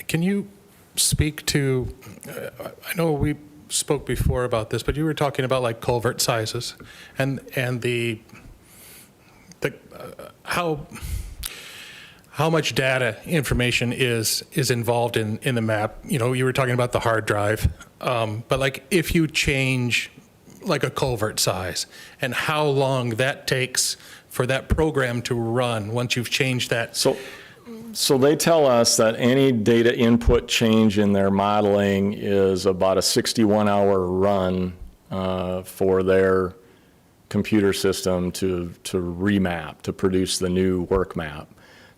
Can you speak to, I know we spoke before about this, but you were talking about like culvert sizes and the how much data information is involved in the map. You were talking about the hard drive, but like if you change like a culvert size and how long that takes for that program to run once you've changed that. So they tell us that any data input change in their modeling is about a 61-hour run for their computer system to remap, to produce the new work map.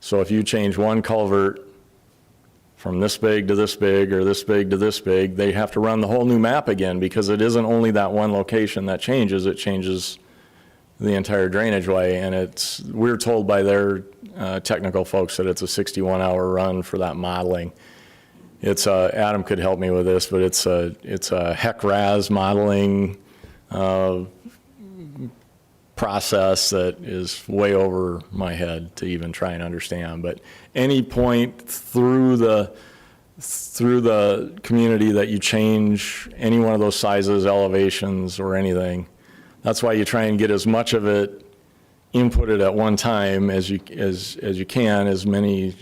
So if you change one culvert from this big to this big or this big to this big, they have to run the whole new map again because it isn't only that one location that changes, it changes the entire drainage way. And we're told by their technical folks that it's a 61-hour run for that modeling. It's Adam could help me with this, but it's a HEC-RAS modeling process that is way over my head to even try and understand. But any point through the community that you change any one of those sizes, elevations, or anything, that's why you try and get as much of it inputted at one time as you can, as many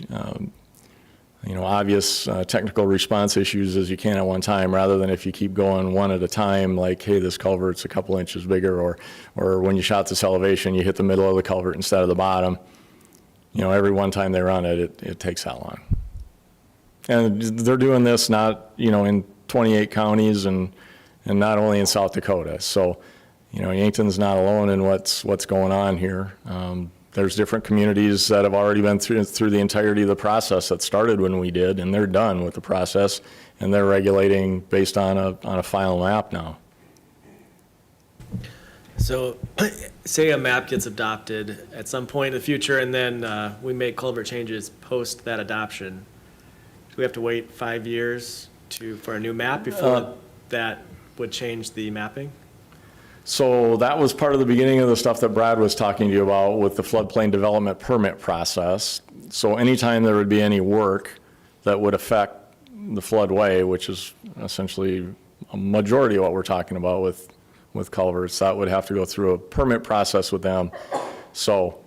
obvious technical response issues as you can at one time, rather than if you keep going one at a time, like, hey, this culvert's a couple inches bigger, or when you shot this elevation, you hit the middle of the culvert instead of the bottom. Every one time they run it, it takes that long. And they're doing this not, in 28 counties and not only in South Dakota. So, Yankton's not alone in what's going on here. There's different communities that have already been through the entirety of the process that started when we did, and they're done with the process, and they're regulating based on a final map now. So, say a map gets adopted at some point in the future, and then we make culvert changes post that adoption. Do we have to wait 5 years for a new map before that would change the mapping? So that was part of the beginning of the stuff that Brad was talking to you about with the floodplain development permit process. So anytime there would be any work that would affect the floodway, which is essentially a majority of what we're talking about with culverts, that would have to go through a permit process with them. So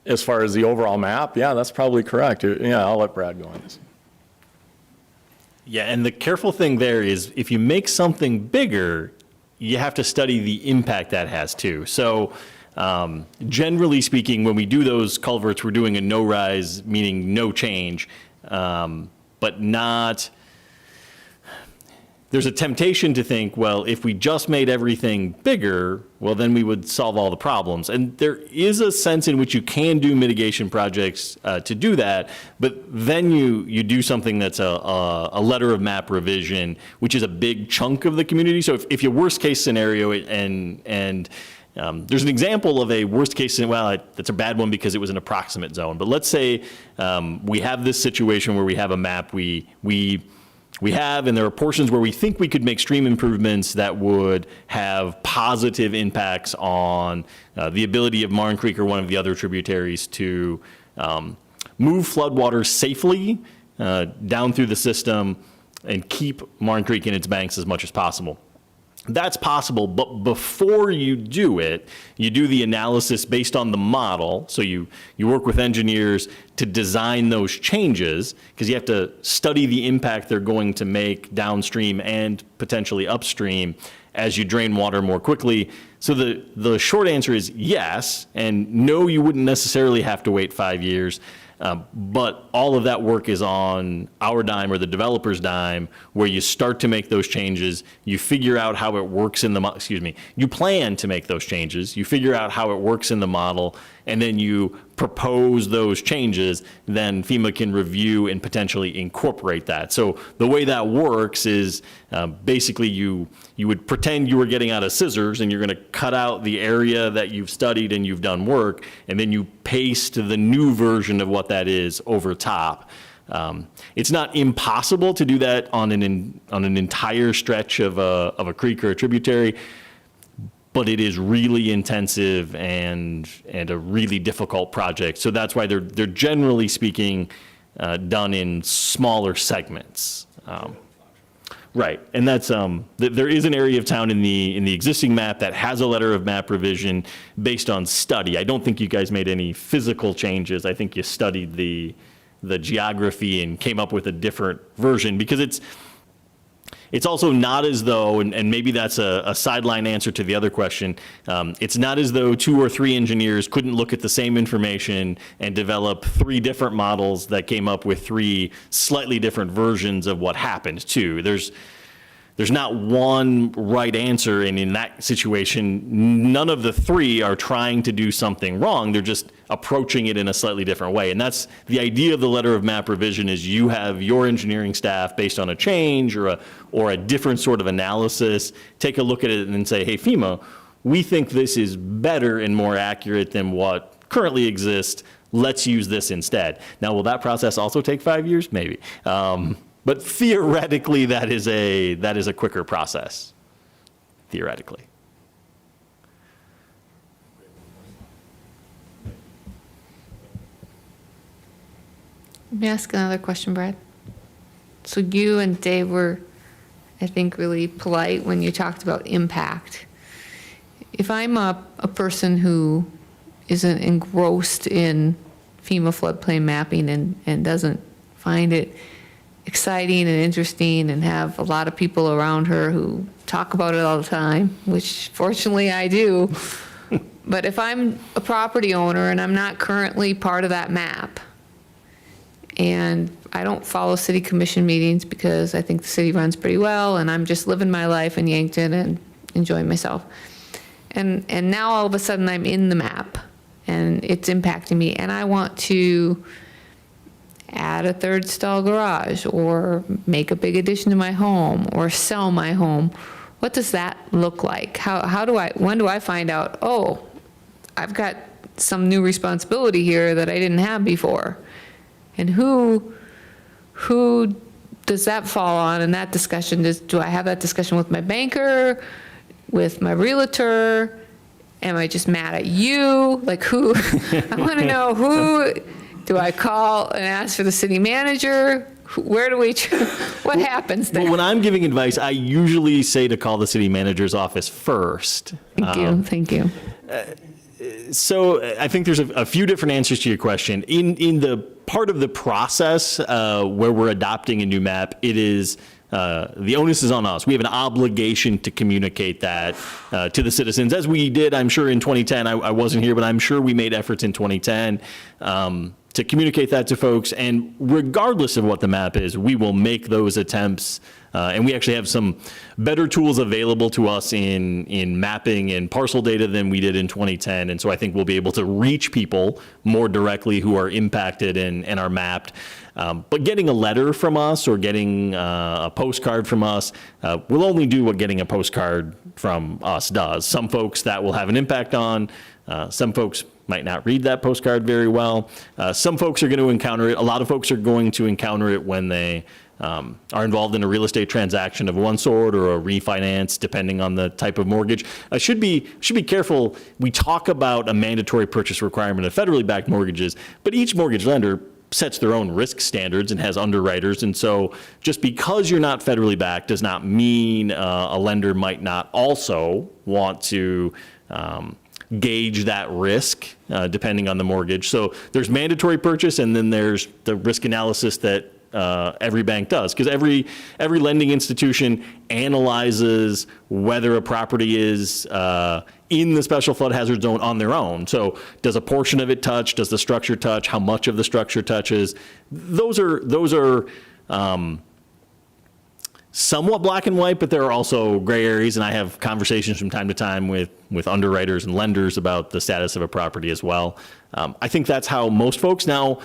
as far as the overall map, yeah, that's probably correct. Yeah, I'll let Brad go on this. Yeah, and the careful thing there is if you make something bigger, you have to study the impact that has too. So generally speaking, when we do those culverts, we're doing a no rise, meaning no change, but not, there's a temptation to think, well, if we just made everything bigger, well, then we would solve all the problems. And there is a sense in which you can do mitigation projects to do that, but then you do something that's a letter of map revision, which is a big chunk of the community. So if your worst case scenario, and there's an example of a worst case scenario, well, that's a bad one because it was an approximate zone. But let's say we have this situation where we have a map, we have, and there are portions where we think we could make stream improvements that would have positive impacts on the ability of Marne Creek or one of the other tributaries to move floodwaters safely down through the system and keep Marne Creek in its banks as much as possible. That's possible, but before you do it, you do the analysis based on the model. So you work with engineers to design those changes because you have to study the impact they're going to make downstream and potentially upstream. as you drain water more quickly. So the short answer is yes, and no, you wouldn't necessarily have to wait 5 years. But all of that work is on our dime or the developer's dime, where you start to make those changes, you figure out how it works in the, you plan to make those changes, you figure out how it works in the model, and then you propose those changes, then FEMA can review and potentially incorporate that. So the way that works is basically you would pretend you were getting out a scissors and you're going to cut out the area that you've studied and you've done work, and then you paste the new version of what that is over top. It's not impossible to do that on an entire stretch of a creek or a tributary, but it is really intensive and a really difficult project. So that's why they're generally speaking done in smaller segments. Right, and that's there is an area of town in the existing map that has a letter of map revision based on study. I don't think you guys made any physical changes. I think you studied the geography and came up with a different version, because it's also not as though, and maybe that's a sideline answer to the other question, it's not as though 2 or 3 engineers couldn't look at the same information and develop 3 different models that came up with 3 slightly different versions of what happened too. There's not one right answer, and in that situation, none of the 3 are trying to do something wrong. They're just approaching it in a slightly different way. And that's the idea of the letter of map revision, is you have your engineering staff, based on a change or a different sort of analysis, take a look at it and then say, hey, FEMA, we think this is better and more accurate than what currently exists. Let's use this instead. Now, will that process also take 5 years? Maybe. But theoretically, that is a quicker process, theoretically. Let me ask another question, Brad. So you and Dave were, I think, really polite when you talked about impact. If I'm a person who isn't engrossed in FEMA floodplain mapping and doesn't find it exciting and interesting and have a lot of people around her who talk about it all the time, which fortunately I do. But if I'm a property owner and I'm not currently part of that map, and I don't follow city commission meetings because I think the city runs pretty well, and I'm just living my life in Yankton and enjoying myself. And now all of a sudden I'm in the map and it's impacting me, and I want to add a 3rd stall garage or make a big addition to my home or sell my home. What does that look like? When do I find out, oh, I've got some new responsibility here that I didn't have before? And who does that fall on in that discussion? Do I have that discussion with my banker, with my realtor? Am I just mad at you? Like who? I want to know who. Do I call and ask for the city manager? Where do we, what happens there? Well, when I'm giving advice, I usually say to call the city manager's office first. Thank you. So I think there's a few different answers to your question. In the part of the process where we're adopting a new map, it is the onus is on us. We have an obligation to communicate that to the citizens, as we did, I'm sure, in 2010. I wasn't here, but I'm sure we made efforts in 2010 to communicate that to folks. And regardless of what the map is, we will make those attempts. And we actually have some better tools available to us in mapping and parcel data than we did in 2010. And so I think we'll be able to reach people more directly who are impacted and are mapped. But getting a letter from us or getting a postcard from us will only do what getting a postcard from us does. Some folks that will have an impact on, some folks might not read that postcard very well. Some folks are going to encounter it. A lot of folks are going to encounter it when they are involved in a real estate transaction of one sort or a refinance, depending on the type of mortgage. I should be careful. We talk about a mandatory purchase requirement of federally backed mortgages, but each mortgage lender sets their own risk standards and has underwriters. And so just because you're not federally backed does not mean a lender might not also want to gauge that risk depending on the mortgage. So there's mandatory purchase, and then there's the risk analysis that every bank does, because every lending institution analyzes whether a property is in the special flood hazard zone on their own. So does a portion of it touch? Does the structure touch? How much of the structure touches? Those are somewhat black and white, but there are also gray areas, and I have conversations from time to time with underwriters and lenders about the status of a property as well. I think that's how most folks now.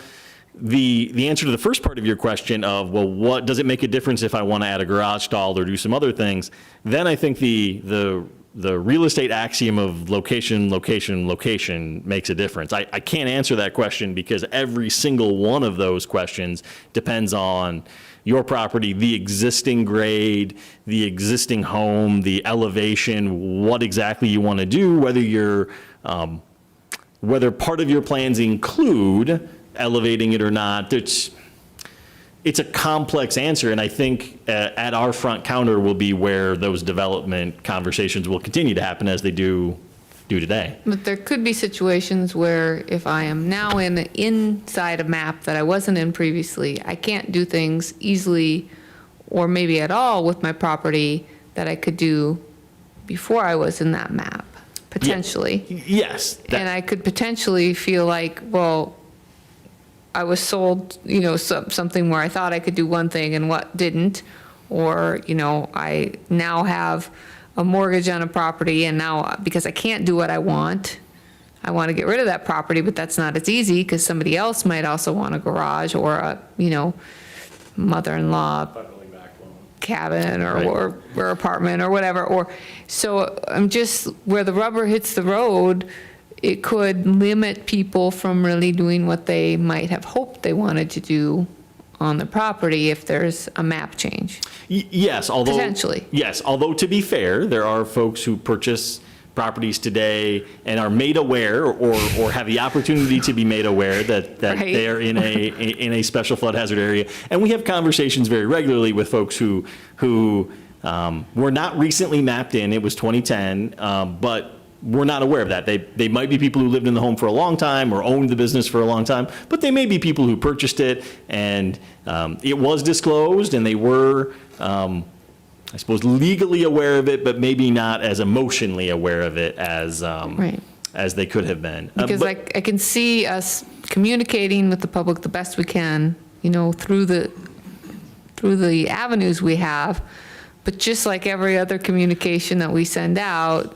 The answer to the first part of your question of, well, what does it make a difference if I want to add a garage stall or do some other things? Then I think the real estate axiom of location, location, location makes a difference. I can't answer that question because every single one of those questions depends on your property, the existing grade, the existing home, the elevation, what exactly you want to do, whether part of your plans include elevating it or not. It's a complex answer, and I think at our front counter will be where those development conversations will continue to happen as they do today. But there could be situations where if I am now inside a map that I wasn't in previously, I can't do things easily or maybe at all with my property that I could do before I was in that map, potentially. Yes. And I could potentially feel like, well, I was sold, something where I thought I could do one thing and what didn't, or, I now have a mortgage on a property and now because I can't do what I want to get rid of that property, but that's not as easy because somebody else might also want a garage or a, mother-in-law cabin or apartment or whatever. Or so I'm just where the rubber hits the road. It could limit people from really doing what they might have hoped they wanted to do on the property if there's a map change. Yes, although potentially. Yes, although to be fair, there are folks who purchase properties today and are made aware or have the opportunity to be made aware that Right. they are in a special flood hazard area. And we have conversations very regularly with folks who were not recently mapped in. It was 2010, but we're not aware of that. They might be people who lived in the home for a long time or owned the business for a long time, but they may be people who purchased it and it was disclosed and they were, I suppose, legally aware of it, but maybe not as emotionally aware of it as Right. as they could have been. Because I can see us communicating with the public the best we can, through the avenues we have. But just like every other communication that we send out,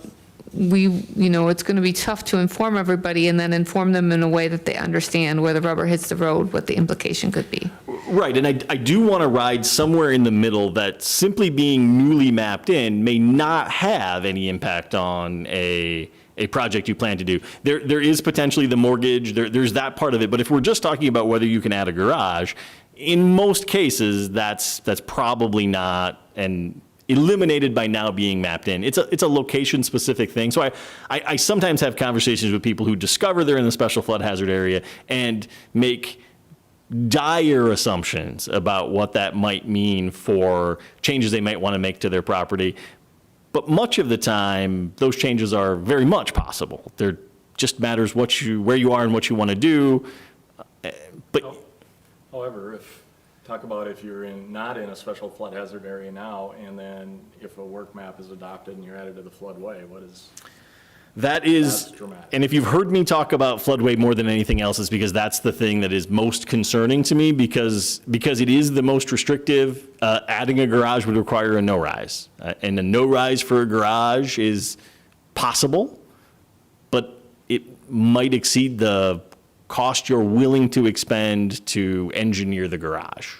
it's going to be tough to inform everybody and then inform them in a way that they understand where the rubber hits the road, what the implication could be. Right, and I do want to ride somewhere in the middle that simply being newly mapped in may not have any impact on a project you plan to do. There is potentially the mortgage, there's that part of it, but if we're just talking about whether you can add a garage, in most cases, that's probably not and eliminated by now being mapped in. It's a location-specific thing. So I sometimes have conversations with people who discover they're in the special flood hazard area and make dire assumptions about what that might mean for changes they might want to make to their property. But much of the time, those changes are very much possible. There just matters where you are and what you want to do. But However, talk about if you're not in a special flood hazard area now, and then if a work map is adopted and you're added to the floodway, that's dramatic. And if you've heard me talk about floodway more than anything else, it's because that's the thing that is most concerning to me because it is the most restrictive. Adding a garage would require a no-rise. And a no-rise for a garage is possible, but it might exceed the cost you're willing to expend to engineer the garage.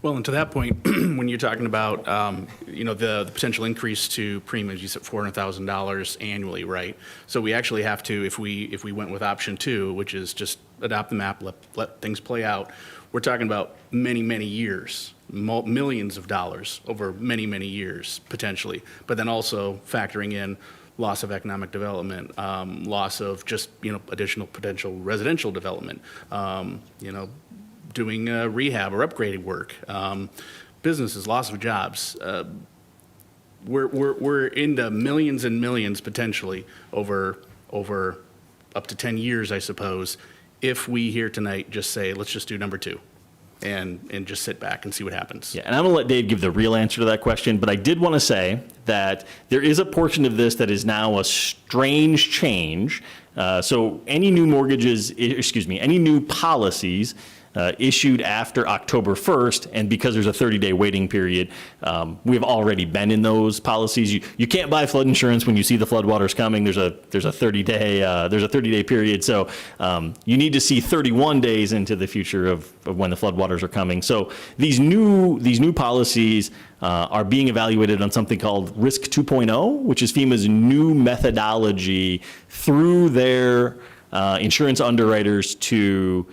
Well, and to that point, when you're talking about, the potential increase to premiums, you said $400,000 annually, right? So we actually have to, if we went with option 2, which is just adopt the map, let things play out, we're talking about many, many years, millions of dollars over many, many years, potentially. But then also factoring in loss of economic development, loss of just, additional potential residential development, doing rehab or upgrading work, businesses, loss of jobs. We're into millions and millions potentially over up to 10 years, I suppose, if we here tonight just say, let's just do number 2 and just sit back and see what happens. Yeah, and I'm going to let Dave give the real answer to that question, but I did want to say that there is a portion of this that is now a strange change. So any new mortgages, any new policies issued after October 1st, and because there's a 30-day waiting period, we've already been in those policies. You can't buy flood insurance when you see the floodwaters coming. There's a 30-day period. So you need to see 31 days into the future of when the floodwaters are coming. So these new policies are being evaluated on something called Risk 2.0, which is FEMA's new methodology through their insurance underwriters to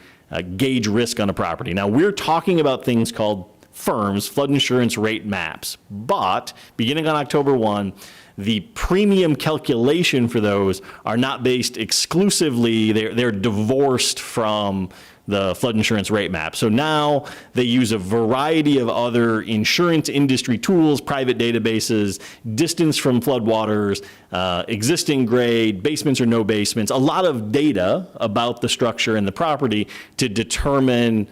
gauge risk on a property. Now, we're talking about things called FIRMs, flood insurance rate maps, but beginning on October 1, the premium calculation for those are not based exclusively, they're divorced from the flood insurance rate map. So now they use a variety of other insurance industry tools, private databases, distance from floodwaters, existing grade, basements or no basements, a lot of data about the structure and the property to determine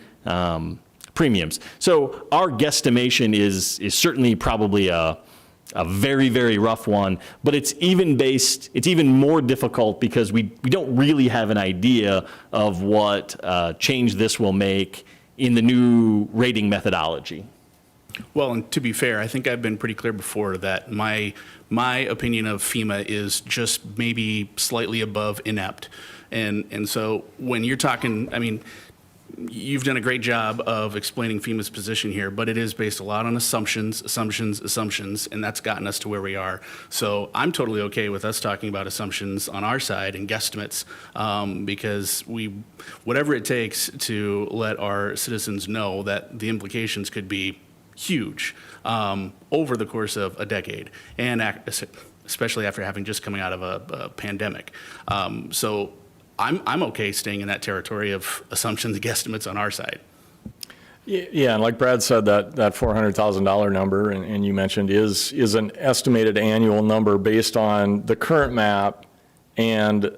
premiums. So our guesstimation is certainly probably a very, very rough one, but it's even more difficult because we don't really have an idea of what change this will make in the new rating methodology. Well, and to be fair, I think I've been pretty clear before that my opinion of FEMA is just maybe slightly above inept. And so when you're talking, I mean, you've done a great job of explaining FEMA's position here, but it is based a lot on assumptions, and that's gotten us to where we are. So I'm totally okay with us talking about assumptions on our side and guesstimates, because whatever it takes to let our citizens know that the implications could be huge over the course of a decade, and especially after having just coming out of a pandemic. So I'm okay staying in that territory of assumptions and guesstimates on our side. Yeah, and like Brad said, that $400,000 number, and you mentioned, is an estimated annual number based on the current map and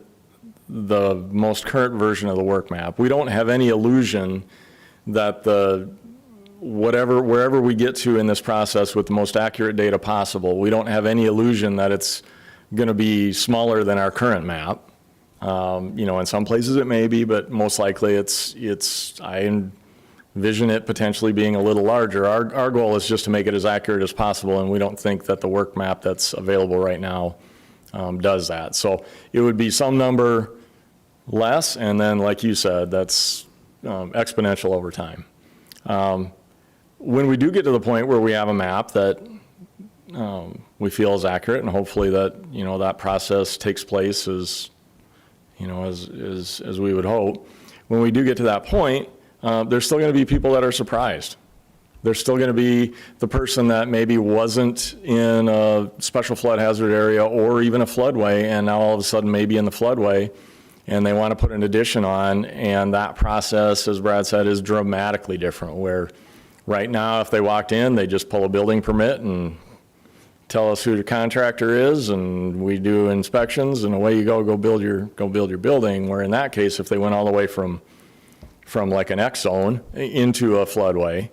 the most current version of the work map. We don't have any illusion that wherever we get to in this process with the most accurate data possible, we don't have any illusion that it's going to be smaller than our current map. In some places it may be, but most likely I envision it potentially being a little larger. Our goal is just to make it as accurate as possible, and we don't think that the work map that's available right now does that. So it would be some number less, and then like you said, that's exponential over time. When we do get to the point where we have a map that we feel is accurate, and hopefully that, that process takes place as we would hope. When we do get to that point, there's still going to be people that are surprised. There's still going to be the person that maybe wasn't in a special flood hazard area or even a floodway, and now all of a sudden maybe in the floodway, and they want to put an addition on, and that process, as Brad said, is dramatically different, where right now if they walked in, they just pull a building permit and tell us who the contractor is, and we do inspections, and away you go build your building. Where in that case, if they went all the way from like an X zone into a floodway,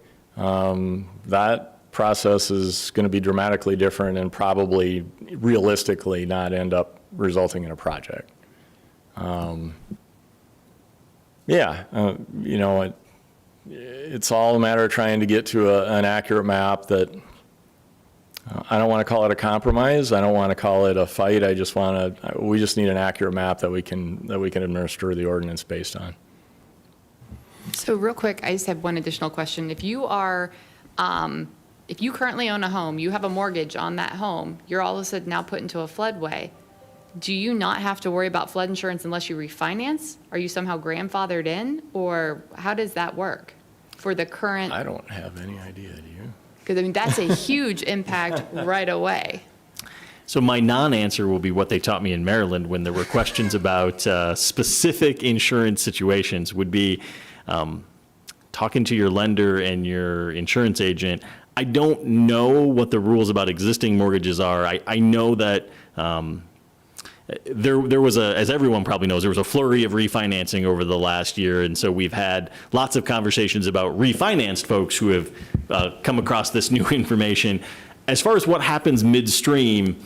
that process is going to be dramatically different and probably realistically not end up resulting in a project. It's all a matter of trying to get to an accurate map that. I don't want to call it a compromise. I don't want to call it a fight. We just need an accurate map that we can administer the ordinance based on. So real quick, I just have one additional question. If you currently own a home, you have a mortgage on that home, you're all of a sudden now put into a floodway. Do you not have to worry about flood insurance unless you refinance? Are you somehow grandfathered in, or how does that work for the current? I don't have any idea, do you? Because, that's a huge impact right away. So my non-answer will be what they taught me in Maryland when there were questions about specific insurance situations, would be talking to your lender and your insurance agent. I don't know what the rules about existing mortgages are. I know that there was as everyone probably knows, there was a flurry of refinancing over the last year. And so we've had lots of conversations about refinanced folks who have come across this new information. As far as what happens midstream,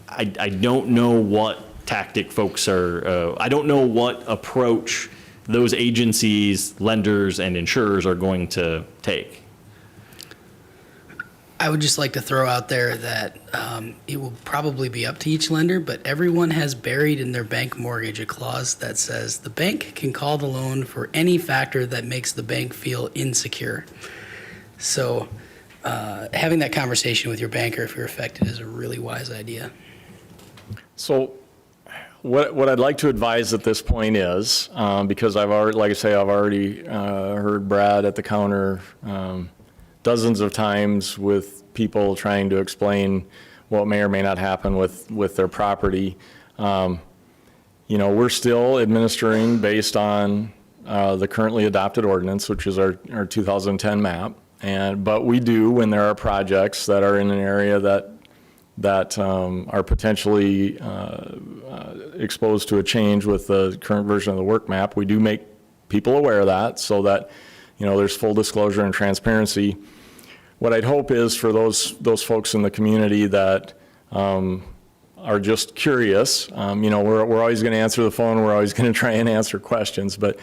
I don't know what tactic folks are, I don't know what approach those agencies, lenders, and insurers are going to take. I would just like to throw out there that it will probably be up to each lender, but everyone has buried in their bank mortgage a clause that says the bank can call the loan for any factor that makes the bank feel insecure. So having that conversation with your banker if you're affected is a really wise idea. So what I'd like to advise at this point is, because I've already, like I say, I've already heard Brad at the counter dozens of times with people trying to explain what may or may not happen with their property. You know, we're still administering based on the currently adopted ordinance, which is our 2010 map. But we do, when there are projects that are in an area that are potentially exposed to a change with the current version of the work map, we do make people aware of that so that, you know, there's full disclosure and transparency. What I'd hope is for those folks in the community that are just curious, you know, we're always going to answer the phone, we're always going to try and answer questions, but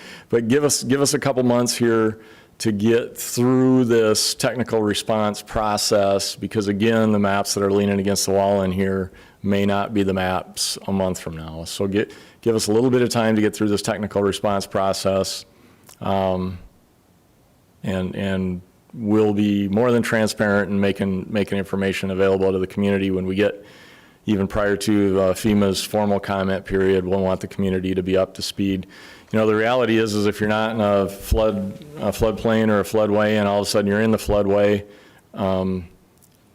give us a couple months here to get through this technical response process, because again, the maps that are leaning against the wall in here may not be the maps a month from now. So give us a little bit of time to get through this technical response process, and we'll be more than transparent in making information available to the community when we get, even prior to FEMA's formal comment period. We'll want the community to be up to speed. You know, the reality is if you're not in a floodplain or a floodway and all of a sudden you're in the floodway,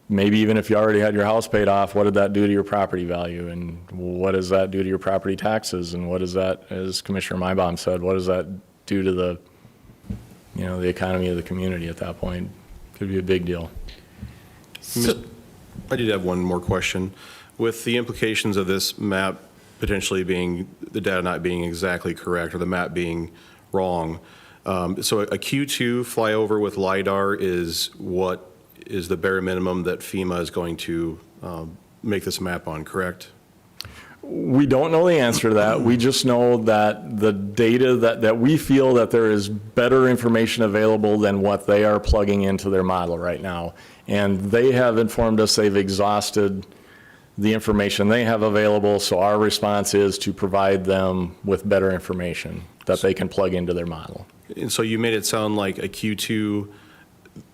maybe even if you already had your house paid off, what did that do to your property value? And what does that do to your property taxes? And what does that, as Commissioner Maibaum said, what does that do to the, you know, the economy of the community at that point? Could be a big deal. I did have one more question. With the implications of this map potentially being, the data not being exactly correct or the map being wrong, so a Q2 flyover with LiDAR is what is the bare minimum that FEMA is going to make this map on, correct? We don't know the answer to that. We just know that the data that we feel that there is better information available than what they are plugging into their model right now. And they have informed us they've exhausted the information they have available, so our response is to provide them with better information that they can plug into their model. And so you made it sound like a Q2,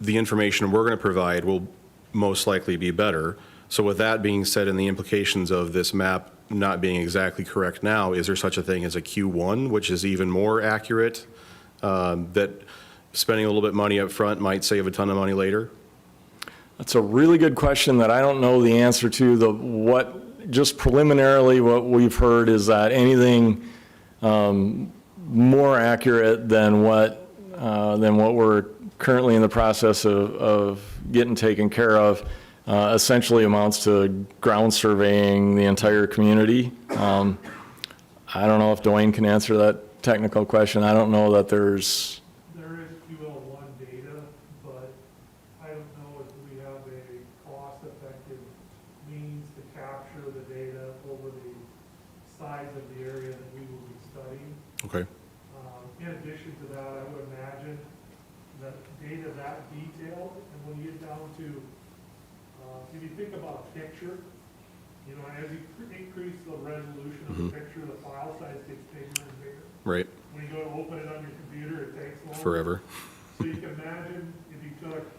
the information we're going to provide will most likely be better. So with that being said, and the implications of this map not being exactly correct now, is there such a thing as a Q1, which is even more accurate, that spending a little bit of money up front might save a ton of money later? That's a really good question that I don't know the answer to. Just preliminarily, what we've heard is that anything more accurate than what we're currently in the process of getting taken care of essentially amounts to ground surveying the entire community. I don't know if Dwayne can answer that technical question. I don't know that there is QL1 data, but I don't know if we have a cost-effective means to capture the data over the size of the area that we will be studying. Okay. In addition to that, I would imagine that data that detailed, and when you get down to, if you think about a picture, you know, as you increase the resolution of the picture, the file size gets bigger and bigger. Right. When you go to open it on your computer, it takes longer. Forever. So you can imagine if you took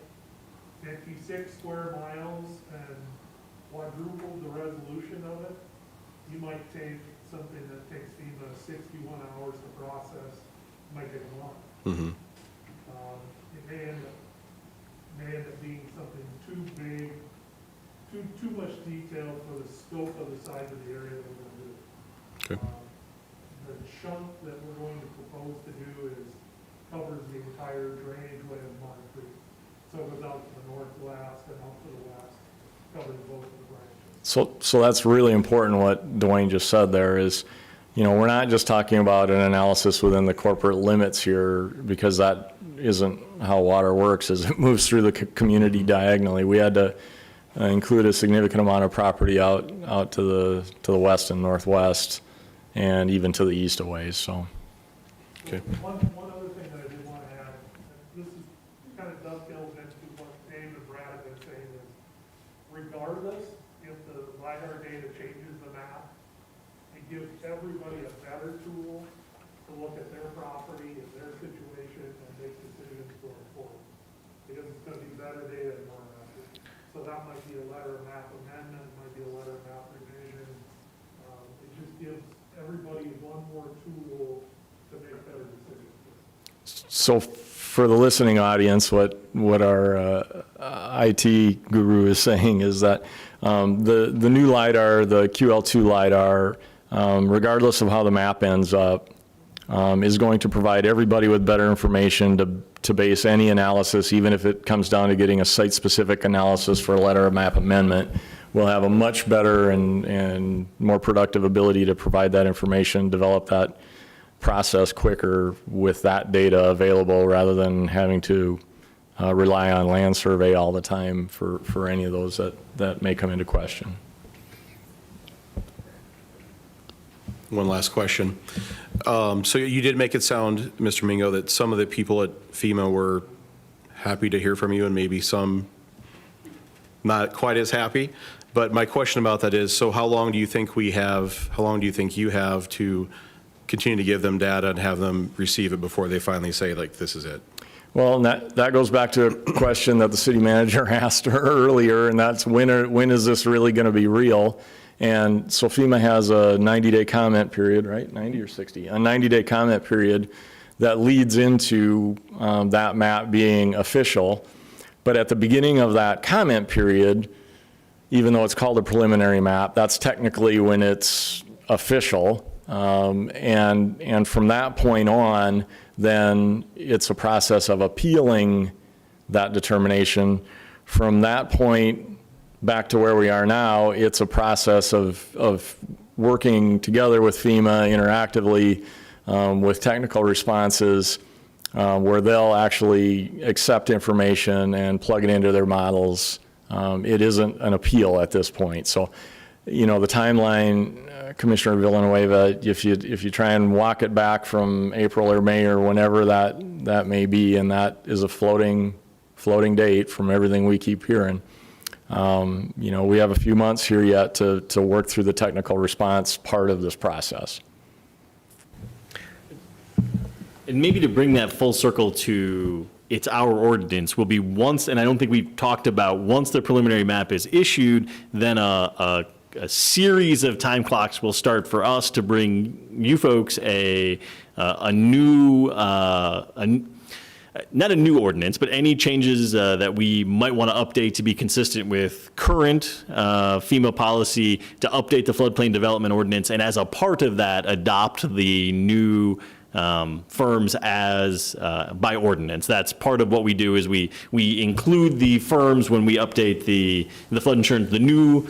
56 square miles and quadrupled the resolution of it, you might take something that takes FEMA 61 hours to process, might take a month. Mm-hmm. It may end up being something too big, too much detail for the scope of the size of the area that we're going to do. Okay. The chunk that we're going to propose to do covers the entire drainage way of Mont Creek. So it goes out to the northwest and out to the west, covers both of the branches. So that's really important what Dwayne just said there is, we're not just talking about an analysis within the corporate limits here, because that isn't how water works, is it moves through the community diagonally. We had to include a significant amount of property out to the west and northwest, and even to the east a ways, so. Okay. One other thing that I did want to add, and this is kind of dovetails into what Dave and Brad have been saying, is regardless if the LiDAR data changes the map, it gives everybody a better tool to look at their property and their situation and make decisions going forward. Because it's going to be better data and more accurate. So that might be a letter of map amendment, might be a letter of map revision. It just gives everybody one more tool to make better decisions. So for the listening audience, what our IT guru is saying is that the new LiDAR, the QL2 LiDAR, regardless of how the map ends up, is going to provide everybody with better information to base any analysis, even if it comes down to getting a site-specific analysis for a letter of map amendment. We'll have a much better and more productive ability to provide that information, develop that process quicker with that data available, rather than having to rely on land survey all the time for any of those that may come into question. One last question. So you did make it sound, Mr. Mingo, that some of the people at FEMA were happy to hear from you, and maybe some not quite as happy. But my question about that is, so how long do you think you have to continue to give them data and have them receive it before they finally say, like, this is it? Well, and that goes back to a question that the city manager asked earlier, and that's when is this really going to be real? And so FEMA has a 90-day comment period, right? 90 or 60? A 90-day comment period that leads into that map being official. But at the beginning of that comment period, even though it's called a preliminary map, that's technically when it's official. And from that point on, then it's a process of appealing that determination. From that point back to where we are now, it's a process of working together with FEMA interactively with technical responses where they'll actually accept information and plug it into their models. It isn't an appeal at this point. So, the timeline, Commissioner Villanueva, if you try and walk it back from April or May or whenever that may be, and that is a floating date from everything we keep hearing. We have a few months here yet to work through the technical response part of this process. And maybe to bring that full circle to it's our ordinance will be once, and I don't think we've talked about, once the preliminary map is issued, then a series of time clocks will start for us to bring you folks a new, not a new ordinance, but any changes that we might want to update to be consistent with current FEMA policy, to update the floodplain development ordinance, and as a part of that, adopt the new firms as by ordinance. That's part of what we do, is we include the firms when we update the flood insurance, the new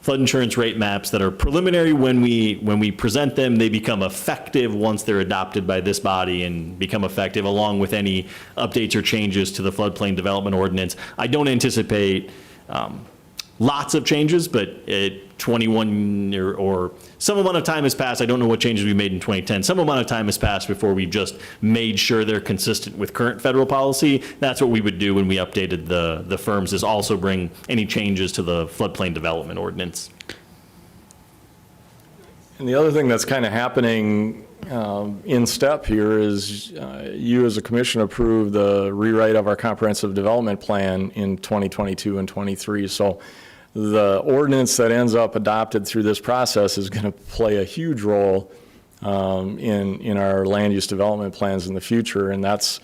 flood insurance rate maps that are preliminary. When we present them, they become effective once they're adopted by this body and become effective, along with any updates or changes to the floodplain development ordinance. I don't anticipate lots of changes, but 21 or some amount of time has passed. I don't know what changes we made in 2010. Some amount of time has passed before we've just made sure they're consistent with current federal policy. That's what we would do when we updated the firms, is also bring any changes to the floodplain development ordinance. And the other thing that's kind of happening in step here is you as a commission approved the rewrite of our comprehensive development plan in 2022 and 23. So the ordinance that ends up adopted through this process is going to play a huge role in our land use development plans in the future. And that's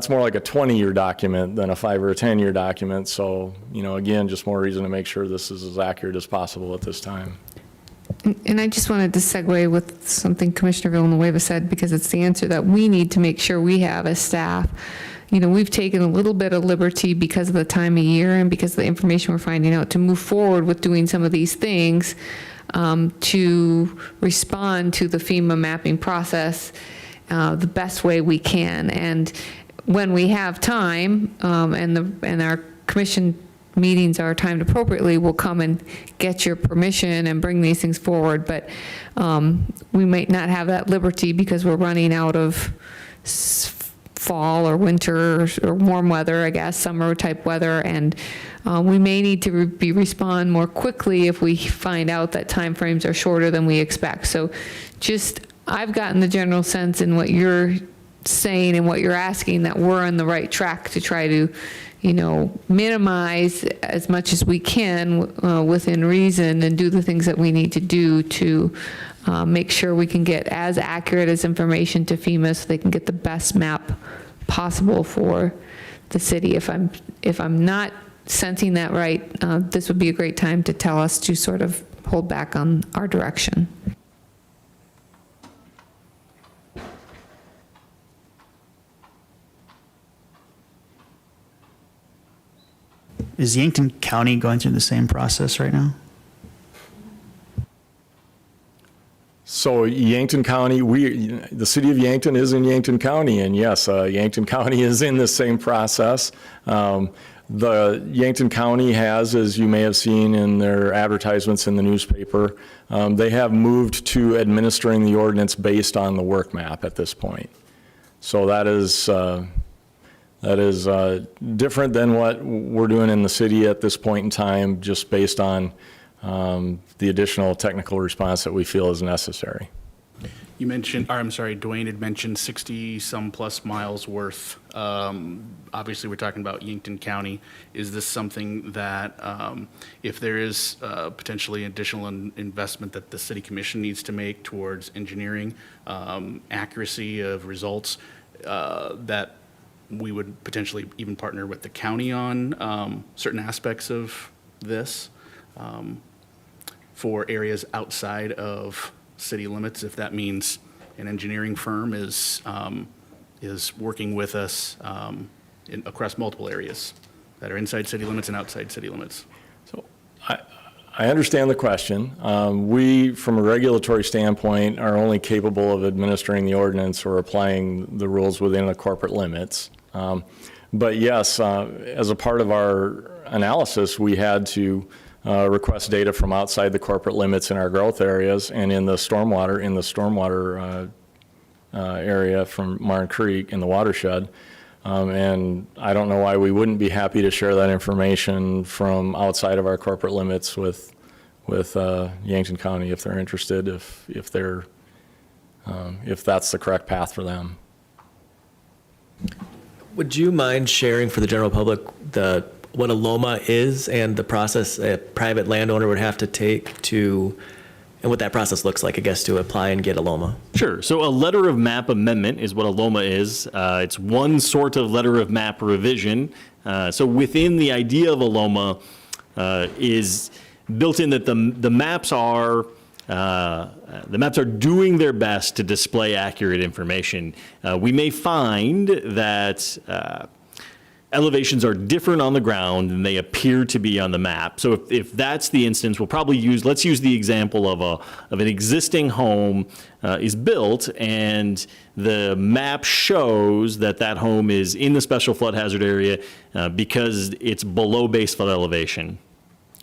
more like a 20-year document than a 5 or a 10-year document. So, again, just more reason to make sure this is as accurate as possible at this time. And I just wanted to segue with something Commissioner Villanueva said, because it's the answer that we need to make sure we have as staff. we've taken a little bit of liberty because of the time of year and because of the information we're finding out to move forward with doing some of these things, to respond to the FEMA mapping process the best way we can. And when we have time, and our commission meetings are timed appropriately, we'll come and get your permission and bring these things forward. But we might not have that liberty because we're running out of fall or winter or warm weather, I guess, summer type weather. And we may need to respond more quickly if we find out that timeframes are shorter than we expect. So I've gotten the general sense in what you're saying and what you're asking that we're on the right track to try to, minimize as much as we can within reason and do the things that we need to do to make sure we can get as accurate as information to FEMA so they can get the best map possible for the city. If I'm not sensing that right, this would be a great time to tell us to sort of hold back on our direction. Is Yankton County going through the same process right now? So Yankton County, the city of Yankton is in Yankton County, and yes, Yankton County is in the same process. The Yankton County has, as you may have seen in their advertisements in the newspaper, they have moved to administering the ordinance based on the work map at this point. So that is different than what we're doing in the city at this point in time, just based on the additional technical response that we feel is necessary. You mentioned, or I'm sorry, Dwayne had mentioned 60-some plus miles worth. Obviously, we're talking about Yankton County. Is this something that, if there is potentially additional investment that the city commission needs to make towards engineering, accuracy of results, that we would potentially even partner with the county on certain aspects of this for areas outside of city limits, if that means an engineering firm is working with us across multiple areas that are inside city limits and outside city limits. So I understand the question. We, from a regulatory standpoint, are only capable of administering the ordinance or applying the rules within the corporate limits. But yes, as a part of our analysis, we had to request data from outside the corporate limits in our growth areas and in the stormwater area from Martin Creek in the watershed. And I don't know why we wouldn't be happy to share that information from outside of our corporate limits with Yankton County if they're interested, if that's the correct path for them. Would you mind sharing for the general public what a LOMA is and the process a private landowner would have to take to, and what that process looks like, I guess, to apply and get a LOMA? Sure. So a letter of map amendment is what a LOMA is. It's one sort of letter of map revision. So within the idea of a LOMA is built in that the maps are doing their best to display accurate information. We may find that elevations are different on the ground than they appear to be on the map. So if that's the instance, we'll probably let's use the example of an existing home is built and the map shows that home is in the special flood hazard area because it's below base flood elevation.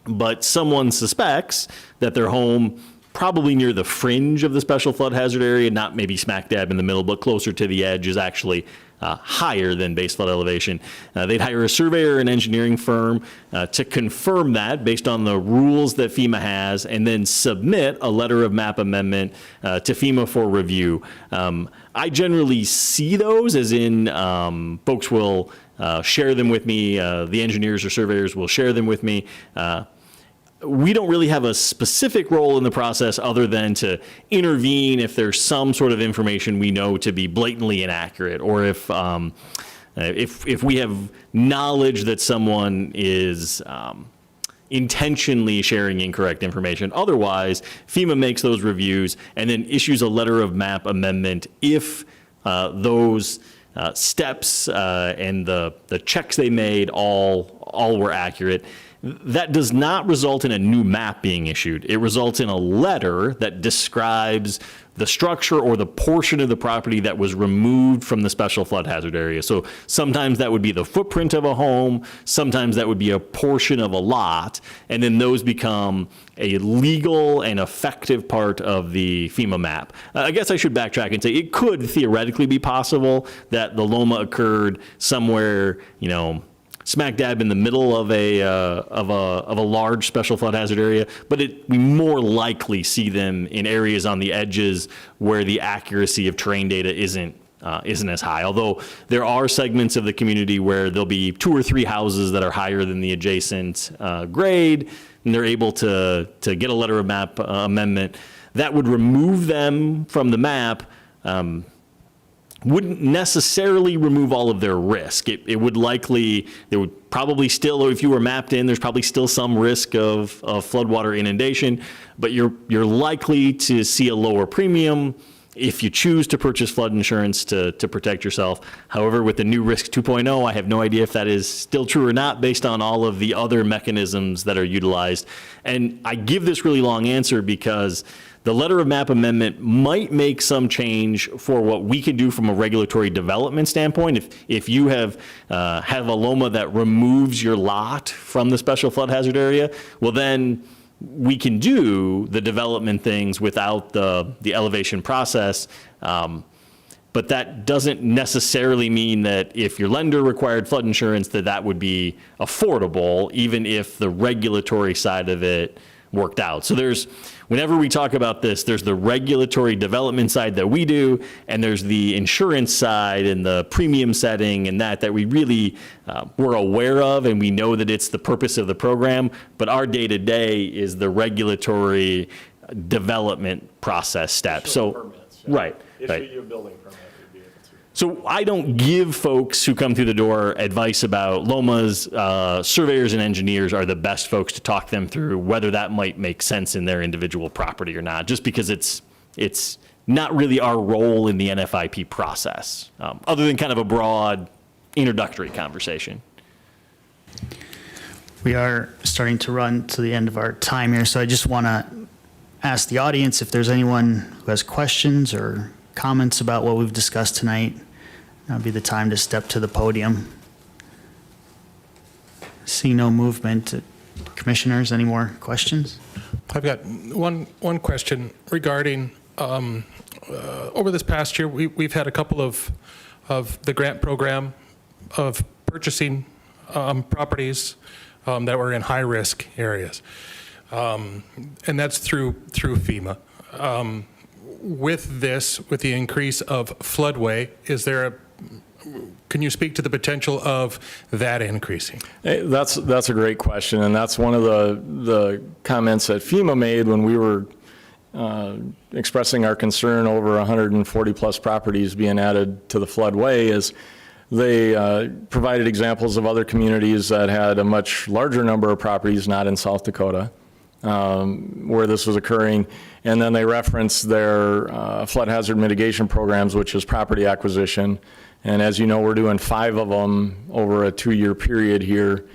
But someone suspects that their home probably near the fringe of the special flood hazard area, not maybe smack dab in the middle, but closer to the edge, is actually higher than base flood elevation. They'd hire a surveyor and engineering firm to confirm that based on the rules that FEMA has, and then submit a letter of map amendment to FEMA for review. I generally see those as in folks will share them with me, the engineers or surveyors will share them with me. We don't really have a specific role in the process other than to intervene if there's some sort of information we know to be blatantly inaccurate, or if we have knowledge that someone is intentionally sharing incorrect information. Otherwise, FEMA makes those reviews and then issues a letter of map amendment if those steps and the checks they made all were accurate. That does not result in a new map being issued. It results in a letter that describes the structure or the portion of the property that was removed from the special flood hazard area. So sometimes that would be the footprint of a home, sometimes that would be a portion of a lot, and then those become a legal and effective part of the FEMA map. I guess I should backtrack and say it could theoretically be possible that the Loma occurred somewhere, smack dab in the middle of a large special flood hazard area, but we more likely see them in areas on the edges where the accuracy of terrain data isn't as high. Although there are segments of the community where there'll be 2 or 3 houses that are higher than the adjacent grade, and they're able to get a letter of map amendment that would remove them from the map. Wouldn't necessarily remove all of their risk. It would likely, there would probably still, if you were mapped in, there's probably still some risk of floodwater inundation, but you're likely to see a lower premium if you choose to purchase flood insurance to protect yourself. However, with the new Risk 2.0, I have no idea if that is still true or not based on all of the other mechanisms that are utilized. And I give this really long answer because the letter of map amendment might make some change for what we can do from a regulatory development standpoint. If you have a Loma that removes your lot from the special flood hazard area, well then we can do the development things without the elevation process. But that doesn't necessarily mean that if your lender required flood insurance that would be affordable, even if the regulatory side of it worked out. So whenever we talk about this, there's the regulatory development side that we do, and there's the insurance side and the premium setting and that we really we're aware of, and we know that it's the purpose of the program, but our day-to-day is the regulatory development process step. So, right. Issue you a building permit. So I don't give folks who come through the door advice about Lomas. Surveyors and engineers are the best folks to talk them through whether that might make sense in their individual property or not, just because it's not really our role in the NFIP process, other than kind of a broad introductory conversation. We are starting to run to the end of our time here, so I just want to ask the audience if there's anyone who has questions or comments about what we've discussed tonight. That would be the time to step to the podium. See no movement. Commissioners, any more questions? I've got one question regarding, over this past year, we've had a couple of the grant program of purchasing properties that were in high-risk areas. And that's through FEMA. With the increase of floodway, can you speak to the potential of that increasing? Hey, that's a great question, and that's one of the comments that FEMA made when we were expressing our concern over 140 plus properties being added to the floodway. Is they provided examples of other communities that had a much larger number of properties not in South Dakota where this was occurring. And then they referenced their flood hazard mitigation programs, which is property acquisition. And as you know, we're doing 5 of them over a 2-year period here.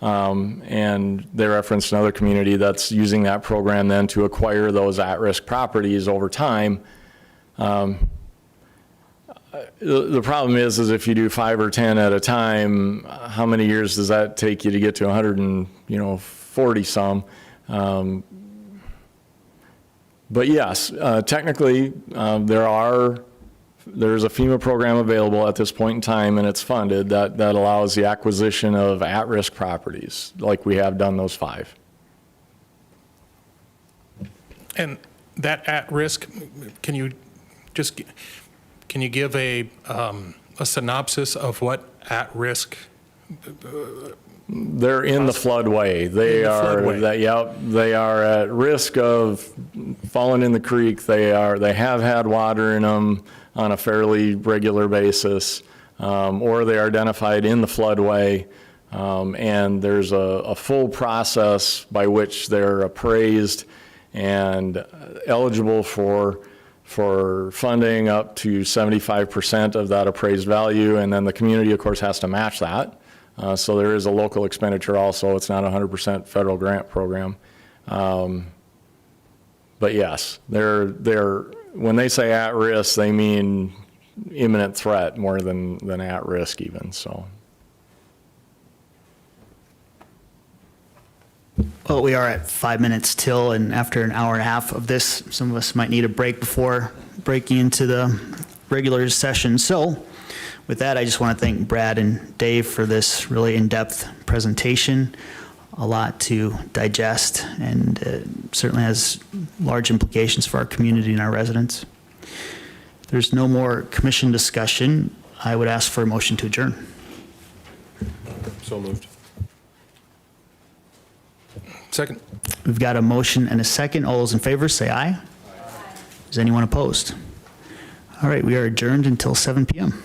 And they referenced another community that's using that program then to acquire those at-risk properties over time. The problem is if you do 5 or 10 at a time, how many years does that take you to get to 140 some? But yes, technically, there's a FEMA program available at this point in time, and it's funded that allows the acquisition of at-risk properties, like we have done those 5. And that at-risk, can you give a synopsis of what at-risk? They're in the floodway. They are at risk of falling in the creek. They have had water in them on a fairly regular basis, or they are identified in the floodway, and there's a full process by which they're appraised and eligible for for funding up to 75% of that appraised value, and then the community, of course, has to match that. So there is a local expenditure also. It's not a 100% federal grant program. But yes, when they say at risk, they mean imminent threat more than at risk even, so. Well, we are at 5 minutes till, and after an hour and a half of this, some of us might need a break before breaking into the regular session. So with that, I just want to thank Brad and Dave for this really in-depth presentation. A lot to digest, and it certainly has large implications for our community and our residents. If there's no more commission discussion, I would ask for a motion to adjourn. So moved. Second. We've got a motion and a second. All those in favor, say aye. Aye. Is anyone opposed? All right, we are adjourned until 7 p.m.